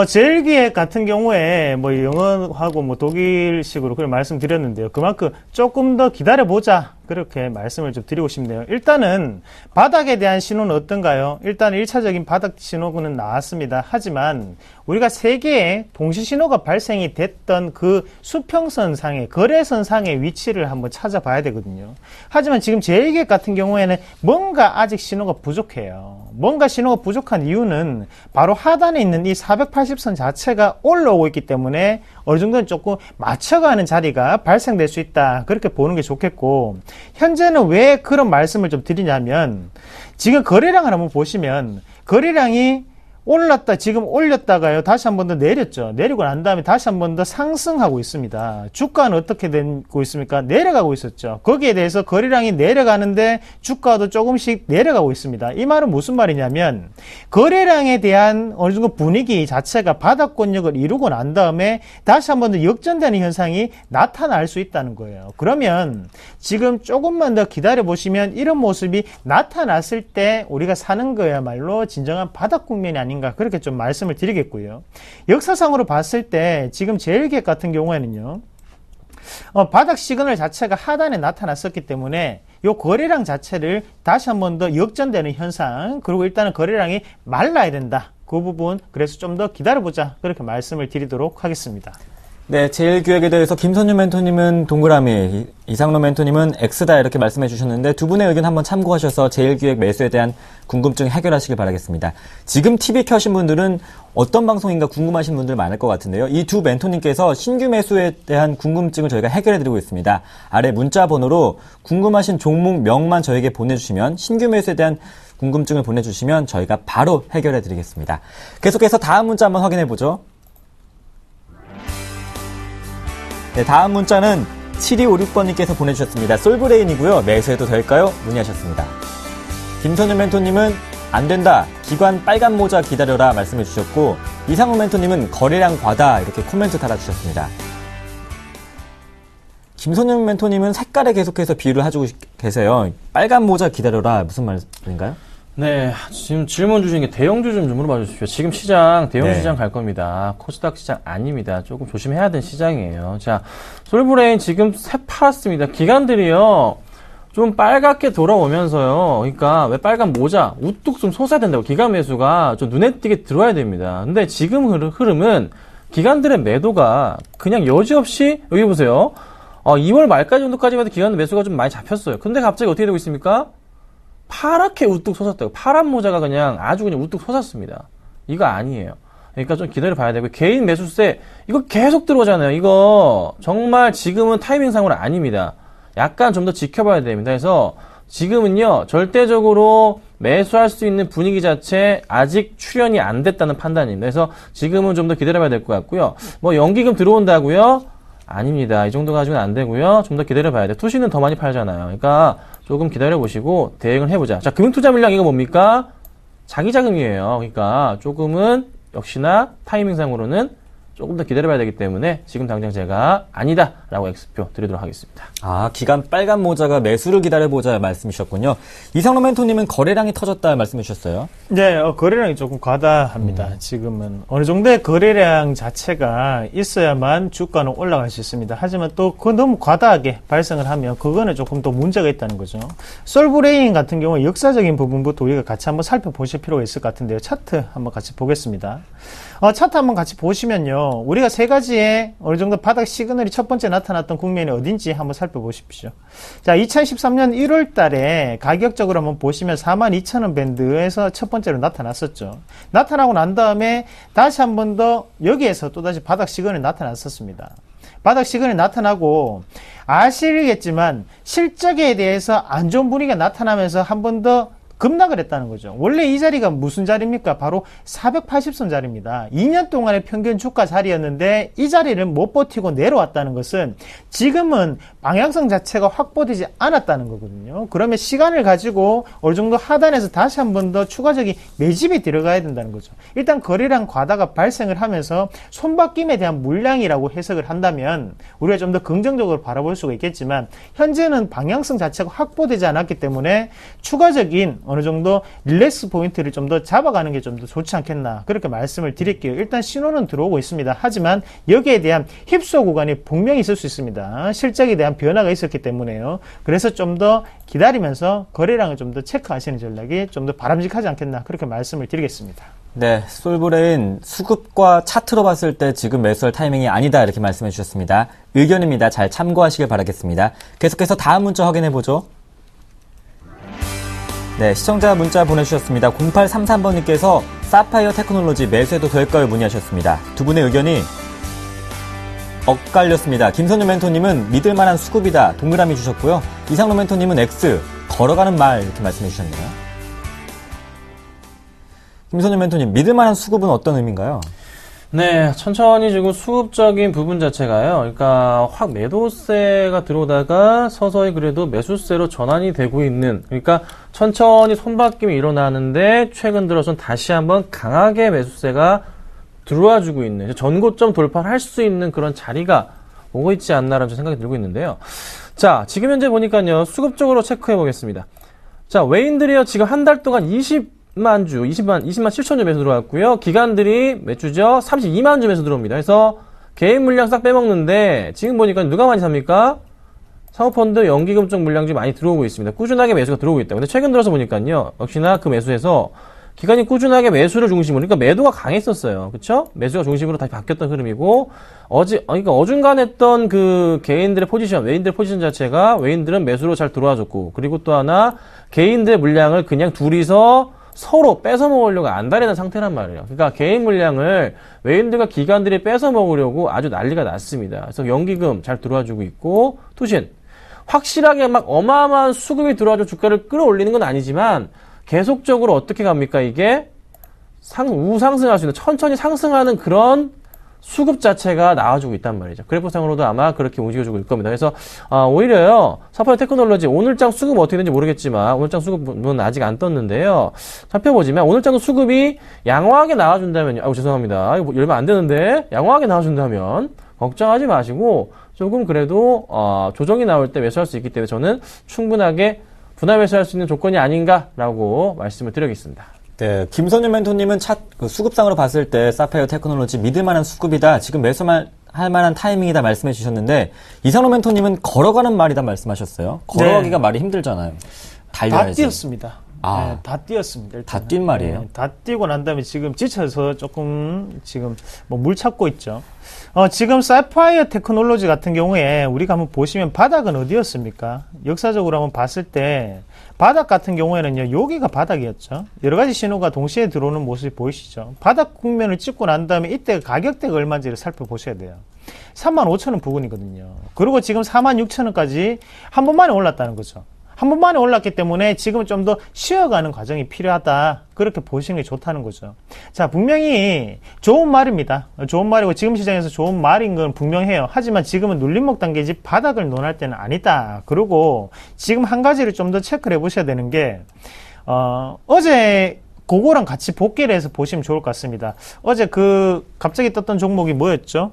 제일기획 같은 경우에 뭐 영어하고 뭐 독일식으로 그런 말씀드렸는데요. 그만큼 조금 더 기다려보자. 그렇게 말씀을 좀 드리고 싶네요. 일단은 바닥에 대한 신호는 어떤가요? 일단 1차적인 바닥 신호는 나왔습니다. 하지만 우리가 세 개의 동시 신호가 발생이 됐던 그 수평선상의 거래선상의 위치를 한번 찾아봐야 되거든요. 하지만 지금 제일기획 같은 경우에는 뭔가 아직 신호가 부족해요. 뭔가 신호가 부족한 이유는 바로 하단에 있는 이 480선 자체가 올라오고 있기 때문에 어느 정도는 조금 맞춰가는 자리가 발생될 수 있다. 그렇게 보는 게 좋겠고, 현재는 왜 그런 말씀을 좀 드리냐면, 지금 거래량을 한번 보시면 거래량이 올랐다, 지금 올렸다가요, 다시 한 번 더 내렸죠. 내리고 난 다음에 다시 한 번 더 상승하고 있습니다. 주가는 어떻게 되고 있습니까? 내려가고 있었죠. 거기에 대해서 거래량이 내려가는데 주가도 조금씩 내려가고 있습니다. 이 말은 무슨 말이냐면, 거래량에 대한 어느 정도 분위기 자체가 바닥권력을 이루고 난 다음에 다시 한 번 더 역전되는 현상이 나타날 수 있다는 거예요. 그러면 지금 조금만 더 기다려 보시면 이런 모습이 나타났을 때 우리가 사는 거야말로 진정한 바닥 국면이 아닌가, 그렇게 좀 말씀을 드리겠고요. 역사상으로 봤을 때 지금 제일기획 같은 경우에는요, 바닥 시그널 자체가 하단에 나타났었기 때문에 이 거래량 자체를 다시 한 번 더 역전되는 현상, 그리고 일단은 거래량이 말라야 된다. 그 부분, 그래서 좀 더 기다려보자. 그렇게 말씀을 드리도록 하겠습니다. 네, 제일기획에 대해서 김선유 멘토님은 동그라미, 이상로 멘토님은 X다 이렇게 말씀해 주셨는데, 두 분의 의견 한번 참고하셔서 제일기획 매수에 대한 궁금증 해결하시길 바라겠습니다. 지금 TV 켜신 분들은 어떤 방송인가 궁금하신 분들 많을 것 같은데요. 이 두 멘토님께서 신규 매수에 대한 궁금증을 저희가 해결해 드리고 있습니다. 아래 문자 번호로 궁금하신 종목명만 저에게 보내주시면, 신규 매수에 대한 궁금증을 보내주시면 저희가 바로 해결해 드리겠습니다. 계속해서 다음 문자 한번 확인해 보죠. 네, 다음 문자는 7256번님께서 보내주셨습니다. 솔브레인이고요. 매수해도 될까요? 문의하셨습니다. 김선유 멘토님은 안 된다. 기관 빨간 모자 기다려라 말씀해 주셨고, 이상우 멘토님은 거래량 과다 이렇게 코멘트 달아주셨습니다. 김선유 멘토님은 색깔에 계속해서 비유를 해주고 계세요. 빨간 모자 기다려라 무슨 말인가요? 네, 지금 질문 주신 게 대형주 좀 물어봐 주십시오. 지금 시장, 대형 네. 시장 갈 겁니다. 코스닥 시장 아닙니다. 조금 조심해야 되는 시장이에요. 자, 솔브레인 지금 새파랗습니다. 기관들이요, 좀 빨갛게 돌아오면서요. 그러니까 왜 빨간 모자, 우뚝 좀 솟아야 된다고. 기관 매수가 좀 눈에 띄게 들어와야 됩니다. 근데 지금 흐름은 기관들의 매도가 그냥 여지없이, 여기 보세요. 2월 말까지 정도까지만 해도 기관 매수가 좀 많이 잡혔어요. 근데 갑자기 어떻게 되고 있습니까? 파랗게 우뚝 솟았다고. 파란 모자가 그냥 아주 그냥 우뚝 솟았습니다. 이거 아니에요. 그러니까 좀 기다려 봐야 되고, 개인 매수세, 이거 계속 들어오잖아요. 이거 정말 지금은 타이밍상으로 아닙니다. 약간 좀 더 지켜봐야 됩니다. 그래서 지금은요, 절대적으로 매수할 수 있는 분위기 자체 아직 출현이 안 됐다는 판단입니다. 그래서 지금은 좀 더 기다려봐야 될 것 같고요. 뭐 연기금 들어온다고요? 아닙니다. 이 정도 가지고는 안 되고요. 좀 더 기다려봐야 돼요. 투시는 더 많이 팔잖아요. 그러니까 조금 기다려보시고 대응을 해보자. 자, 금융투자 물량 이거 뭡니까? 자기 자금이에요. 그러니까 조금은 역시나 타이밍상으로는 조금 더 기다려봐야 되기 때문에 지금 당장 제가 아니다라고 X표 드리도록 하겠습니다. 아, 기간 빨간 모자가 매수를 기다려보자 말씀이셨군요. 이상로 멘토님은 거래량이 터졌다 말씀해 주셨어요. 네, 거래량이 조금 과다합니다. 지금은 어느 정도의 거래량 자체가 있어야만 주가는 올라갈 수 있습니다. 하지만 또 그 너무 과다하게 발생을 하면 그거는 조금 더 문제가 있다는 거죠. 솔브레인 같은 경우 역사적인 부분부터 우리가 같이 한번 살펴보실 필요가 있을 것 같은데요. 차트 한번 같이 보겠습니다. 차트 한번 같이 보시면요. 우리가 세 가지의 어느 정도 바닥 시그널이 첫 번째 나타났던 국면이 어딘지 한번 살펴보십시오. 자, 2013년 1월 달에 가격적으로 한번 보시면 42,000원 밴드에서 첫 번째로 나타났었죠. 나타나고 난 다음에 다시 한 번 더 여기에서 또다시 바닥 시그널이 나타났었습니다. 바닥 시그널이 나타나고 아시겠지만 실적에 대해서 안 좋은 분위기가 나타나면서 한 번 더 급락을 했다는 거죠. 원래 이 자리가 무슨 자리입니까? 바로 480선 자리입니다. 2년 동안의 평균 주가 자리였는데 이 자리를 못 버티고 내려왔다는 것은 지금은 방향성 자체가 확보되지 않았다는 거거든요. 그러면 시간을 가지고 어느 정도 하단에서 다시 한 번 더 추가적인 매집이 들어가야 된다는 거죠. 일단 거래량 과다가 발생을 하면서 손바뀜에 대한 물량이라고 해석을 한다면 우리가 좀 더 긍정적으로 바라볼 수가 있겠지만 현재는 방향성 자체가 확보되지 않았기 때문에 추가적인 어느 정도 릴렉스 포인트를 좀 더 잡아가는 게 좀 더 좋지 않겠나 그렇게 말씀을 드릴게요. 일단 신호는 들어오고 있습니다. 하지만 여기에 대한 힙소 구간이 분명히 있을 수 있습니다. 실적에 대한 변화가 있었기 때문에요. 그래서 좀 더 기다리면서 거래량을 좀 더 체크하시는 전략이 좀 더 바람직하지 않겠나 그렇게 말씀을 드리겠습니다. 네, 솔브레인 수급과 차트로 봤을 때 지금 매수할 타이밍이 아니다 이렇게 말씀해 주셨습니다. 의견입니다. 잘 참고하시길 바라겠습니다. 계속해서 다음 문자 확인해 보죠. 네, 시청자 문자 보내주셨습니다. 0833번님께서 사파이어 테크놀로지 매수해도 될까요? 문의하셨습니다. 두 분의 의견이 엇갈렸습니다. 김선유 멘토님은 믿을만한 수급이다 동그라미 주셨고요. 이상로 멘토님은 X 걸어가는 말 이렇게 말씀해 주셨네요. 김선유 멘토님, 믿을만한 수급은 어떤 의미인가요? 네, 천천히 지금 수급적인 부분 자체가요. 그러니까 확 매도세가 들어오다가 서서히 그래도 매수세로 전환이 되고 있는, 그러니까 천천히 손바뀜이 일어나는데 최근 들어선 다시 한번 강하게 매수세가 들어와주고 있는, 전고점 돌파를 할 수 있는 그런 자리가 오고 있지 않나라는 생각이 들고 있는데요. 자, 지금 현재 보니까요, 수급적으로 체크해 보겠습니다. 자, 외인들이요, 지금 한 달 동안 20만 주, 20만 7천 주 매수 들어왔고요. 기관들이 몇 주죠? 32만 주 매수 들어옵니다. 그래서 개인 물량 싹 빼먹는데 지금 보니까 누가 많이 삽니까? 사모펀드, 연기금 쪽 물량이 많이 들어오고 있습니다. 꾸준하게 매수가 들어오고 있다. 근데 최근 들어서 보니까요. 역시나 그 매수에서 기관이 꾸준하게 매수를 중심으로, 그러니까 매도가 강했었어요. 그쵸? 매수가 중심으로 다시 바뀌었던 흐름이고, 그러니까 어중간했던 그 개인들의 포지션, 외인들의 포지션 자체가 외인들은 매수로 잘 들어와줬고, 그리고 또 하나, 개인들의 물량을 그냥 둘이서 서로 뺏어 먹으려고 안달이는 상태란 말이에요. 그러니까 개인 물량을 외인들과 기관들이 뺏어 먹으려고 아주 난리가 났습니다. 그래서 연기금 잘 들어와주고 있고, 투신. 확실하게 막 어마어마한 수급이 들어와서 주가를 끌어올리는 건 아니지만, 계속적으로 어떻게 갑니까? 이게 우상승할 수 있는, 천천히 상승하는 그런 수급 자체가 나와주고 있단 말이죠. 그래프상으로도 아마 그렇게 움직여주고 있을 겁니다. 그래서 오히려요, 사파이어 테크놀로지 오늘장 수급 어떻게 되는지 모르겠지만 오늘장 수급은 아직 안 떴는데요. 살펴보지만 오늘장 수급이 양호하게 나와준다면, 죄송합니다. 이거 열면 안 되는데, 양호하게 나와준다면 걱정하지 마시고 조금 그래도 조정이 나올 때 매수할 수 있기 때문에 저는 충분하게 분할 매수할 수 있는 조건이 아닌가라고 말씀을 드리겠습니다. 네, 김선윤 멘토님은 수급상으로 봤을 때 사파이어 테크놀로지 믿을 만한 수급이다. 지금 매수할 만한 타이밍이다 말씀해 주셨는데 이상로 멘토님은 걸어가는 말이다 말씀하셨어요. 걸어가기가 말이 힘들잖아요. 달려야지. 다 뛰었습니다. 네, 다 뛰었습니다. 다 뛴 말이에요. 네, 다 뛰고 난 다음에 지금 지쳐서 조금 지금 뭐 물 찾고 있죠. 지금 사파이어 테크놀로지 같은 경우에 우리가 한번 보시면 바닥은 어디였습니까? 역사적으로 한번 봤을 때 바닥 같은 경우에는요, 여기가 바닥이었죠. 여러 가지 신호가 동시에 들어오는 모습이 보이시죠? 바닥 국면을 찍고 난 다음에 이때 가격대가 얼마인지를 살펴보셔야 돼요. 35,000원 부근이거든요. 그리고 지금 46,000원까지 한 번만에 올랐다는 거죠. 한 번만에 올랐기 때문에 지금은 좀 더 쉬어가는 과정이 필요하다. 그렇게 보시는 게 좋다는 거죠. 자, 분명히 좋은 말입니다. 좋은 말이고 지금 시장에서 좋은 말인 건 분명해요. 하지만 지금은 눌림목 단계지 바닥을 논할 때는 아니다. 그리고 지금 한 가지를 좀 더 체크를 해보셔야 되는 게 어제 그거랑 같이 복귀를 해서 보시면 좋을 것 같습니다. 어제 갑자기 떴던 종목이 뭐였죠?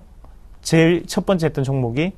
제일 첫 번째 했던 종목이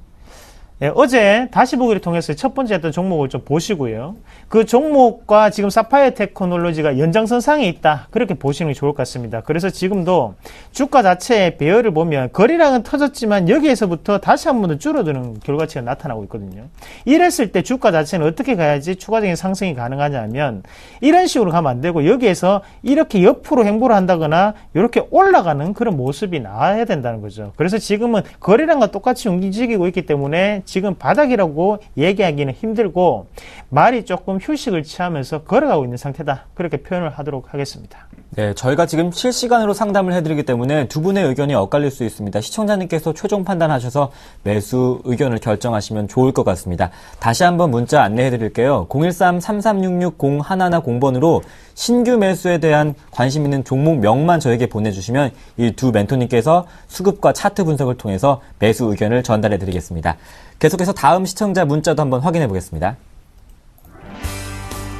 예, 어제 다시 보기를 통해서 첫 번째 했던 종목을 좀 보시고요. 그 종목과 지금 사파이어 테크놀로지가 연장선상에 있다. 그렇게 보시는 게 좋을 것 같습니다. 그래서 지금도 주가 자체의 배열을 보면 거래량은 터졌지만 여기에서부터 다시 한 번 더 줄어드는 결과치가 나타나고 있거든요. 이랬을 때 주가 자체는 어떻게 가야지 추가적인 상승이 가능하냐면 이런 식으로 가면 안 되고 여기에서 이렇게 옆으로 행보를 한다거나 이렇게 올라가는 그런 모습이 나와야 된다는 거죠. 그래서 지금은 거래량과 똑같이 움직이고 있기 때문에 지금 바닥이라고 얘기하기는 힘들고 말이 조금 휴식을 취하면서 걸어가고 있는 상태다. 그렇게 표현을 하도록 하겠습니다. 네, 저희가 지금 실시간으로 상담을 해드리기 때문에 두 분의 의견이 엇갈릴 수 있습니다. 시청자님께서 최종 판단하셔서 매수 의견을 결정하시면 좋을 것 같습니다. 다시 한번 문자 안내해드릴게요. 013-3366-0110번으로 신규 매수에 대한 관심 있는 종목명만 저에게 보내주시면 이 두 멘토님께서 수급과 차트 분석을 통해서 매수 의견을 전달해드리겠습니다. 계속해서 다음 시청자 문자도 한번 확인해 보겠습니다.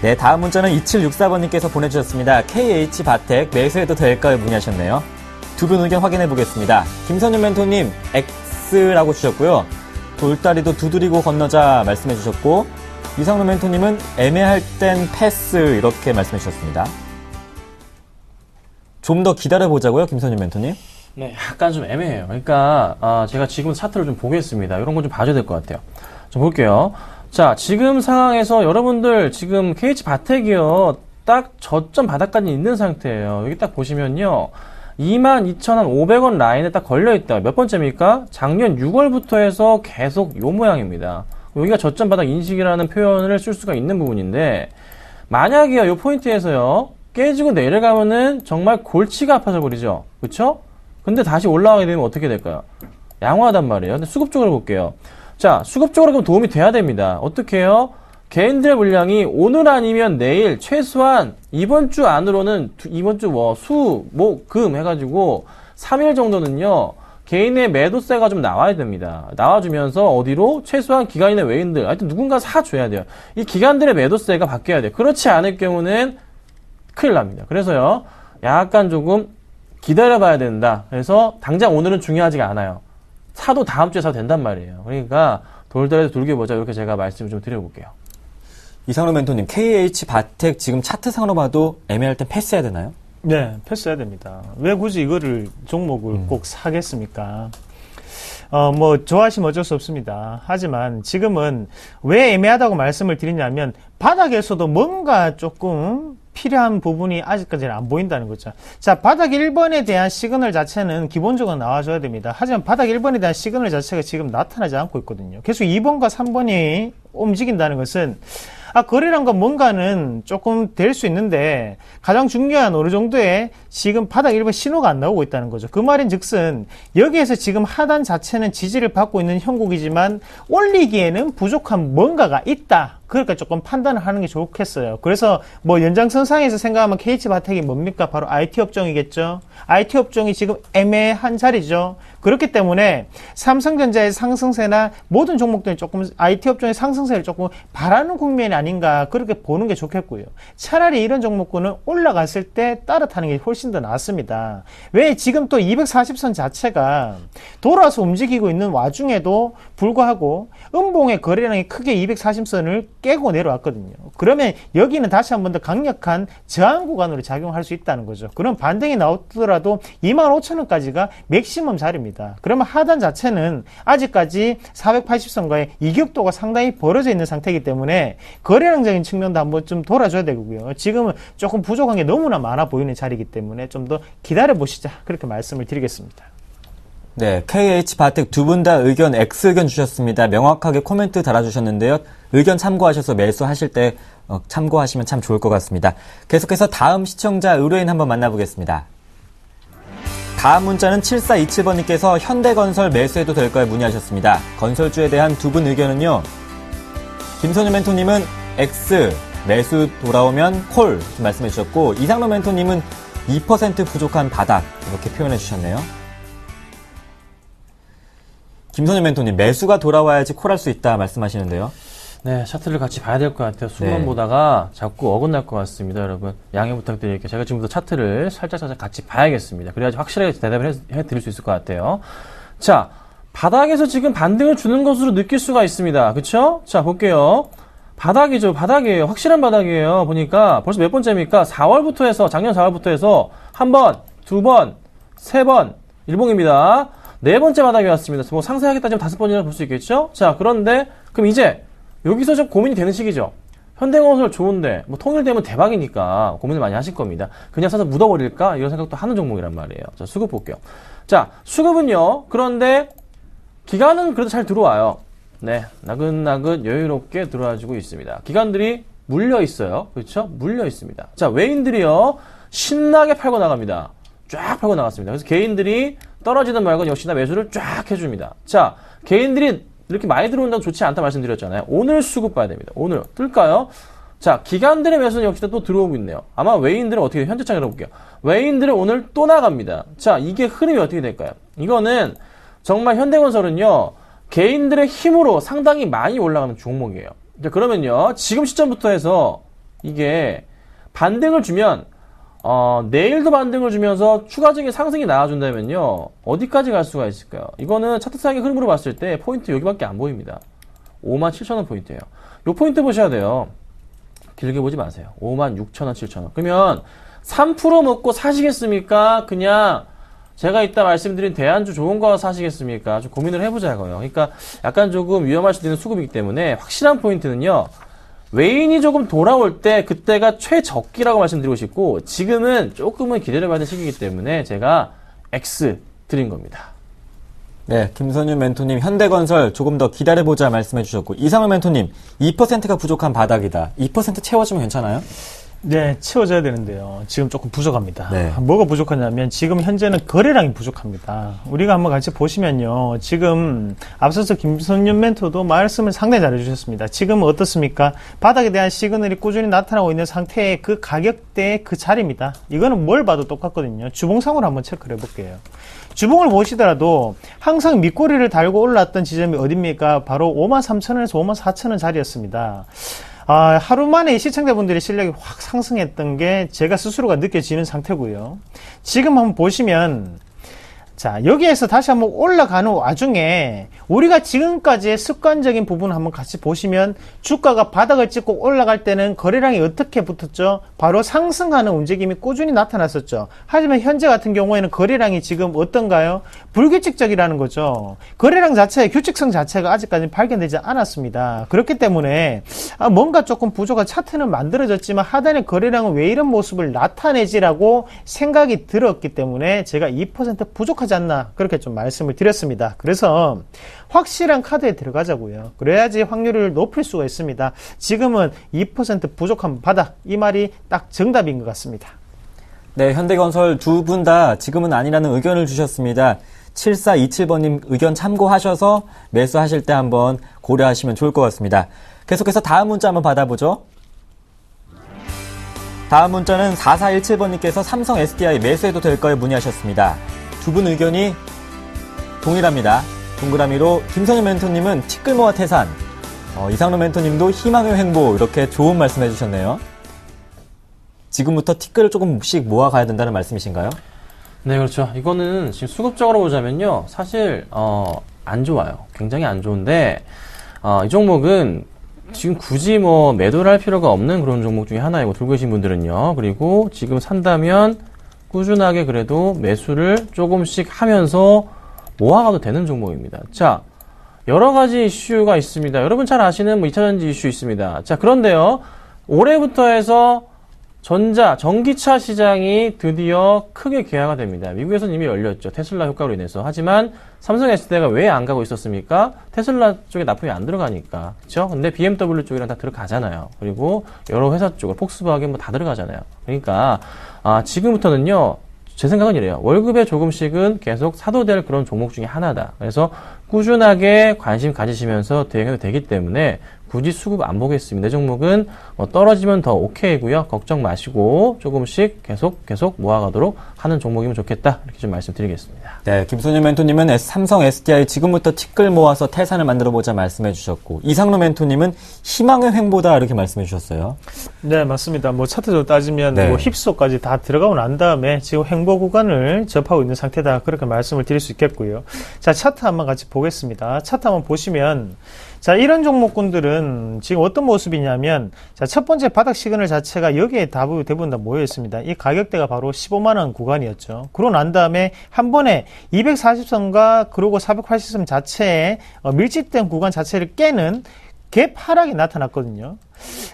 네, 다음 문자는 2764번님께서 보내주셨습니다. KH바텍 매수해도 될까요? 문의하셨네요. 두 분 의견 확인해 보겠습니다. 김선윤 멘토님 X라고 주셨고요. 돌다리도 두드리고 건너자 말씀해 주셨고 이상로 멘토님은 애매할 땐 패스 이렇게 말씀해 주셨습니다. 좀 더 기다려보자고요, 김선윤 멘토님? 네, 약간 좀 애매해요. 그러니까 제가 지금 차트를 좀 보겠습니다. 이런 건 좀 봐줘야 될 것 같아요. 좀 볼게요. 자, 지금 상황에서 여러분들 지금 KH바텍이요. 딱 저점 바닥까지 있는 상태예요. 여기 딱 보시면요. 22,500원 라인에 딱 걸려있다. 몇 번째입니까? 작년 6월부터 해서 계속 요 모양입니다. 여기가 저점 바닥 인식이라는 표현을 쓸 수가 있는 부분인데 만약에요. 요 포인트에서요. 깨지고 내려가면은 정말 골치가 아파져 버리죠. 그쵸? 근데 다시 올라가게 되면 어떻게 될까요? 양호하단 말이에요. 근데 수급적으로 볼게요. 자, 수급적으로 그럼 도움이 돼야 됩니다. 어떻게 해요? 개인들의 물량이 오늘 아니면 내일 최소한 이번 주 안으로는 이번 주 금 해가지고 3일 정도는요. 개인의 매도세가 좀 나와야 됩니다. 나와주면서 어디로? 최소한 기관이나 외인들 하여튼 누군가 사줘야 돼요. 이 기관들의 매도세가 바뀌어야 돼요. 그렇지 않을 경우는 큰일 납니다. 그래서요. 약간 조금 기다려봐야 된다. 그래서 당장 오늘은 중요하지가 않아요. 사도 다음 주에 사도 된단 말이에요. 그러니까 돌더라도 돌게 보자. 이렇게 제가 말씀을 좀 드려볼게요. 이상로 멘토님, KH바텍 지금 차트상으로 봐도 애매할 땐 패스해야 되나요? 네, 패스해야 됩니다. 왜 굳이 이거를 종목을 꼭 사겠습니까? 뭐 좋아하시면 어쩔 수 없습니다. 하지만 지금은 왜 애매하다고 말씀을 드리냐면 바닥에서도 뭔가 조금 필요한 부분이 아직까지는 안 보인다는 거죠. 자, 바닥 1번에 대한 시그널 자체는 기본적으로 나와줘야 됩니다. 하지만 바닥 1번에 대한 시그널 자체가 지금 나타나지 않고 있거든요. 계속 2번과 3번이 움직인다는 것은 거래량과 뭔가는 조금 될 수 있는데 가장 중요한 어느 정도의 지금 바닥 1번 신호가 안 나오고 있다는 거죠. 그 말인 즉슨 여기에서 지금 하단 자체는 지지를 받고 있는 형국이지만 올리기에는 부족한 뭔가가 있다. 그러니까 조금 판단을 하는 게 좋겠어요. 그래서 뭐 연장선상에서 생각하면 KH바텍이 뭡니까? 바로 IT 업종이겠죠. IT 업종이 지금 애매한 자리죠. 그렇기 때문에 삼성전자의 상승세나 모든 종목들이 조금 IT 업종의 상승세를 조금 바라는 국면이 아닌가 그렇게 보는 게 좋겠고요. 차라리 이런 종목군은 올라갔을 때 따라타는 게 훨씬 더 낫습니다. 왜 지금 또 240선 자체가 돌아서 움직이고 있는 와중에도 불구하고 음봉의 거래량이 크게 240선을 깨고 내려왔거든요. 그러면 여기는 다시 한 번 더 강력한 저항 구간으로 작용할 수 있다는 거죠. 그럼 반등이 나오더라도 25,000원까지가 맥시멈 자리입니다. 그러면 하단 자체는 아직까지 480선과의 이격도가 상당히 벌어져 있는 상태이기 때문에 거래량적인 측면도 한번 좀 돌아줘야 되고요. 지금은 조금 부족한 게 너무나 많아 보이는 자리이기 때문에 좀 더 기다려 보시자, 그렇게 말씀을 드리겠습니다. 네, KH 바텍 두 분 다 의견 X 의견 주셨습니다. 명확하게 코멘트 달아주셨는데요. 의견 참고하셔서 매수하실 때 참고하시면 참 좋을 것 같습니다. 계속해서 다음 시청자 의뢰인 한번 만나보겠습니다. 다음 문자는 7427번님께서 현대건설 매수해도 될까요? 문의하셨습니다. 건설주에 대한 두 분 의견은요. 김선유 멘토님은 X, 매수 돌아오면 콜 말씀해 주셨고, 이상로 멘토님은 2% 부족한 바닥 이렇게 표현해 주셨네요. 김선유 멘토님, 매수가 돌아와야지 콜할 수 있다 말씀하시는데요. 네, 차트를 같이 봐야 될 것 같아요. 수만 네. 보다가 자꾸 어긋날 것 같습니다, 여러분. 양해 부탁드릴게요. 제가 지금부터 차트를 살짝 같이 봐야겠습니다. 그래야지 확실하게 대답을 해드릴 수 있을 것 같아요. 자, 바닥에서 지금 반등을 주는 것으로 느낄 수가 있습니다. 그쵸? 자, 볼게요. 바닥이죠. 바닥이에요. 확실한 바닥이에요. 보니까 벌써 몇 번째입니까? 4월부터 해서, 작년 4월부터 해서 한 번, 두 번, 세 번, 일봉입니다. 네 번째 바닥이 왔습니다. 뭐 상세하게 따지면 5번이라고 볼 수 있겠죠? 자, 그런데 그럼 이제 여기서 좀 고민이 되는 시기죠. 현대건설 좋은데 뭐 통일되면 대박이니까 고민을 많이 하실 겁니다. 그냥 사서 묻어버릴까? 이런 생각도 하는 종목이란 말이에요. 자, 수급 볼게요. 자, 수급은요. 그런데 기간은 그래도 잘 들어와요. 네, 나긋나긋 여유롭게 들어와주고 있습니다. 기관들이 물려 있어요. 그렇죠? 물려 있습니다. 자, 외인들이요. 신나게 팔고 나갑니다. 쫙 팔고 나갔습니다. 그래서 개인들이 떨어지든 말건 역시나 매수를 쫙 해줍니다. 자, 개인들이 이렇게 많이 들어온다고 좋지 않다 말씀드렸잖아요. 오늘 수급 봐야 됩니다. 오늘 뜰까요? 자, 기관들의 매수는 역시나 또 들어오고 있네요. 아마 외인들은 어떻게 돼요? 현재 창으로 볼게요. 외인들은 오늘 또 나갑니다. 자, 이게 흐름이 어떻게 될까요? 이거는 정말 현대건설은요, 개인들의 힘으로 상당히 많이 올라가는 종목이에요. 자, 그러면요, 지금 시점부터 해서 이게 반등을 주면 내일도 반등을 주면서 추가적인 상승이 나와준다면요, 어디까지 갈 수가 있을까요? 이거는 차트상의 흐름으로 봤을 때 포인트 여기밖에 안 보입니다. 57,000원 포인트예요. 요 포인트 보셔야 돼요. 길게 보지 마세요. 56,000원, 7,000원. 그러면 3% 먹고 사시겠습니까? 그냥 제가 이따 말씀드린 대안주 좋은 거 사시겠습니까? 좀 고민을 해보자고요. 그러니까 약간 조금 위험할 수도 있는 수급이기 때문에 확실한 포인트는요, 외인이 조금 돌아올 때 그때가 최적기라고 말씀드리고 싶고, 지금은 조금은 기다려봐야 될 시기이기 때문에 제가 X 드린 겁니다. 네, 김선유 멘토님, 현대건설 조금 더 기다려보자 말씀해 주셨고, 이상호 멘토님, 2%가 부족한 바닥이다. 2% 채워주면 괜찮아요? 네, 채워져야 되는데요. 지금 조금 부족합니다. 네. 뭐가 부족하냐면 지금 현재는 거래량이 부족합니다. 우리가 한번 같이 보시면요. 지금 앞서서 김선윤 멘토도 말씀을 상당히 잘해주셨습니다. 지금은 어떻습니까? 바닥에 대한 시그널이 꾸준히 나타나고 있는 상태의 그 가격대의 그 자리입니다. 이거는 뭘 봐도 똑같거든요. 주봉상으로 한번 체크를 해볼게요. 주봉을 보시더라도 항상 밑꼬리를 달고 올랐던 지점이 어딥니까? 바로 53,000원에서 54,000원 자리였습니다. 하루 만에 시청자분들의 실력이 확 상승했던 게 제가 스스로가 느껴지는 상태고요. 지금 한번 보시면, 자, 여기에서 다시 한번 올라가는 와중에 우리가 지금까지의 습관적인 부분을 한번 같이 보시면, 주가가 바닥을 찍고 올라갈 때는 거래량이 어떻게 붙었죠? 바로 상승하는 움직임이 꾸준히 나타났었죠. 하지만 현재 같은 경우에는 거래량이 지금 어떤가요? 불규칙적이라는 거죠. 거래량 자체의 규칙성 자체가 아직까지 발견되지 않았습니다. 그렇기 때문에 뭔가 조금 부족한 차트는 만들어졌지만 하단의 거래량은 왜 이런 모습을 나타내지라고 생각이 들었기 때문에 제가 2% 부족하지 않나, 그렇게 좀 말씀을 드렸습니다. 그래서 확실한 카드에 들어가자고요. 그래야지 확률을 높일 수가 있습니다. 지금은 2% 부족한 바닥, 이 말이 딱 정답인 것 같습니다. 네, 현대건설 두 분 다 지금은 아니라는 의견을 주셨습니다. 7427번님 의견 참고하셔서 매수하실 때 한번 고려하시면 좋을 것 같습니다. 계속해서 다음 문자 한번 받아보죠. 다음 문자는 4417번님께서 삼성 SDI 매수해도 될까요? 문의하셨습니다. 두 분 의견이 동일합니다. 동그라미로 김선유 멘토님은 티끌모아 태산, 이상로 멘토님도 희망의 횡보, 이렇게 좋은 말씀 해주셨네요. 지금부터 티끌을 조금씩 모아가야 된다는 말씀이신가요? 네, 그렇죠. 이거는 지금 수급적으로 보자면요, 사실 안 좋아요. 굉장히 안 좋은데 이 종목은 지금 굳이 뭐 매도를 할 필요가 없는 그런 종목 중에 하나이고 들고 계신 분들은요. 그리고 지금 산다면 꾸준하게 그래도 매수를 조금씩 하면서 모아가도 되는 종목입니다. 자, 여러 가지 이슈가 있습니다. 여러분 잘 아시는 뭐 2차전지 이슈 있습니다. 자, 그런데요. 올해부터 해서 전기차 시장이 드디어 크게 개화가 됩니다. 미국에서는 이미 열렸죠. 테슬라 효과로 인해서. 하지만 삼성 SDI가 왜 안 가고 있었습니까? 테슬라 쪽에 납품이 안 들어가니까. 그렇죠? 근데 BMW 쪽이랑 다 들어가잖아요. 그리고 여러 회사 쪽으로 폭스바겐 뭐 다 들어가잖아요. 그러니까 지금부터는요. 제 생각은 이래요. 월급에 조금씩은 계속 사도 될 그런 종목 중에 하나다. 그래서 꾸준하게 관심 가지시면서 대응해도 되기 때문에 굳이 수급 안 보겠습니다. 이 종목은 떨어지면 더 오케이고요. 걱정 마시고 조금씩 계속 모아가도록 하는 종목이면 좋겠다. 이렇게 좀 말씀드리겠습니다. 네, 김선일 멘토님은 삼성 SDI 지금부터 티끌 모아서 태산을 만들어보자 말씀해 주셨고, 이상로 멘토님은 희망의 횡보다 이렇게 말씀해 주셨어요. 네, 맞습니다. 뭐 차트적으로 따지면 네. 뭐 힙소까지 다 들어가고 난 다음에 지금 횡보 구간을 접하고 있는 상태다. 그렇게 말씀을 드릴 수 있겠고요. 자, 차트 한번 같이 보겠습니다. 차트 한번 보시면 자, 이런 종목군들은 지금 어떤 모습이냐면, 자, 첫 번째 바닥 시그널 자체가 여기에 대부분 다 모여 있습니다. 이 가격대가 바로 15만원 구간이었죠. 그러고 난 다음에 한 번에 240선과 그리고 480선 자체에 밀집된 구간 자체를 깨는 갭 하락이 나타났거든요.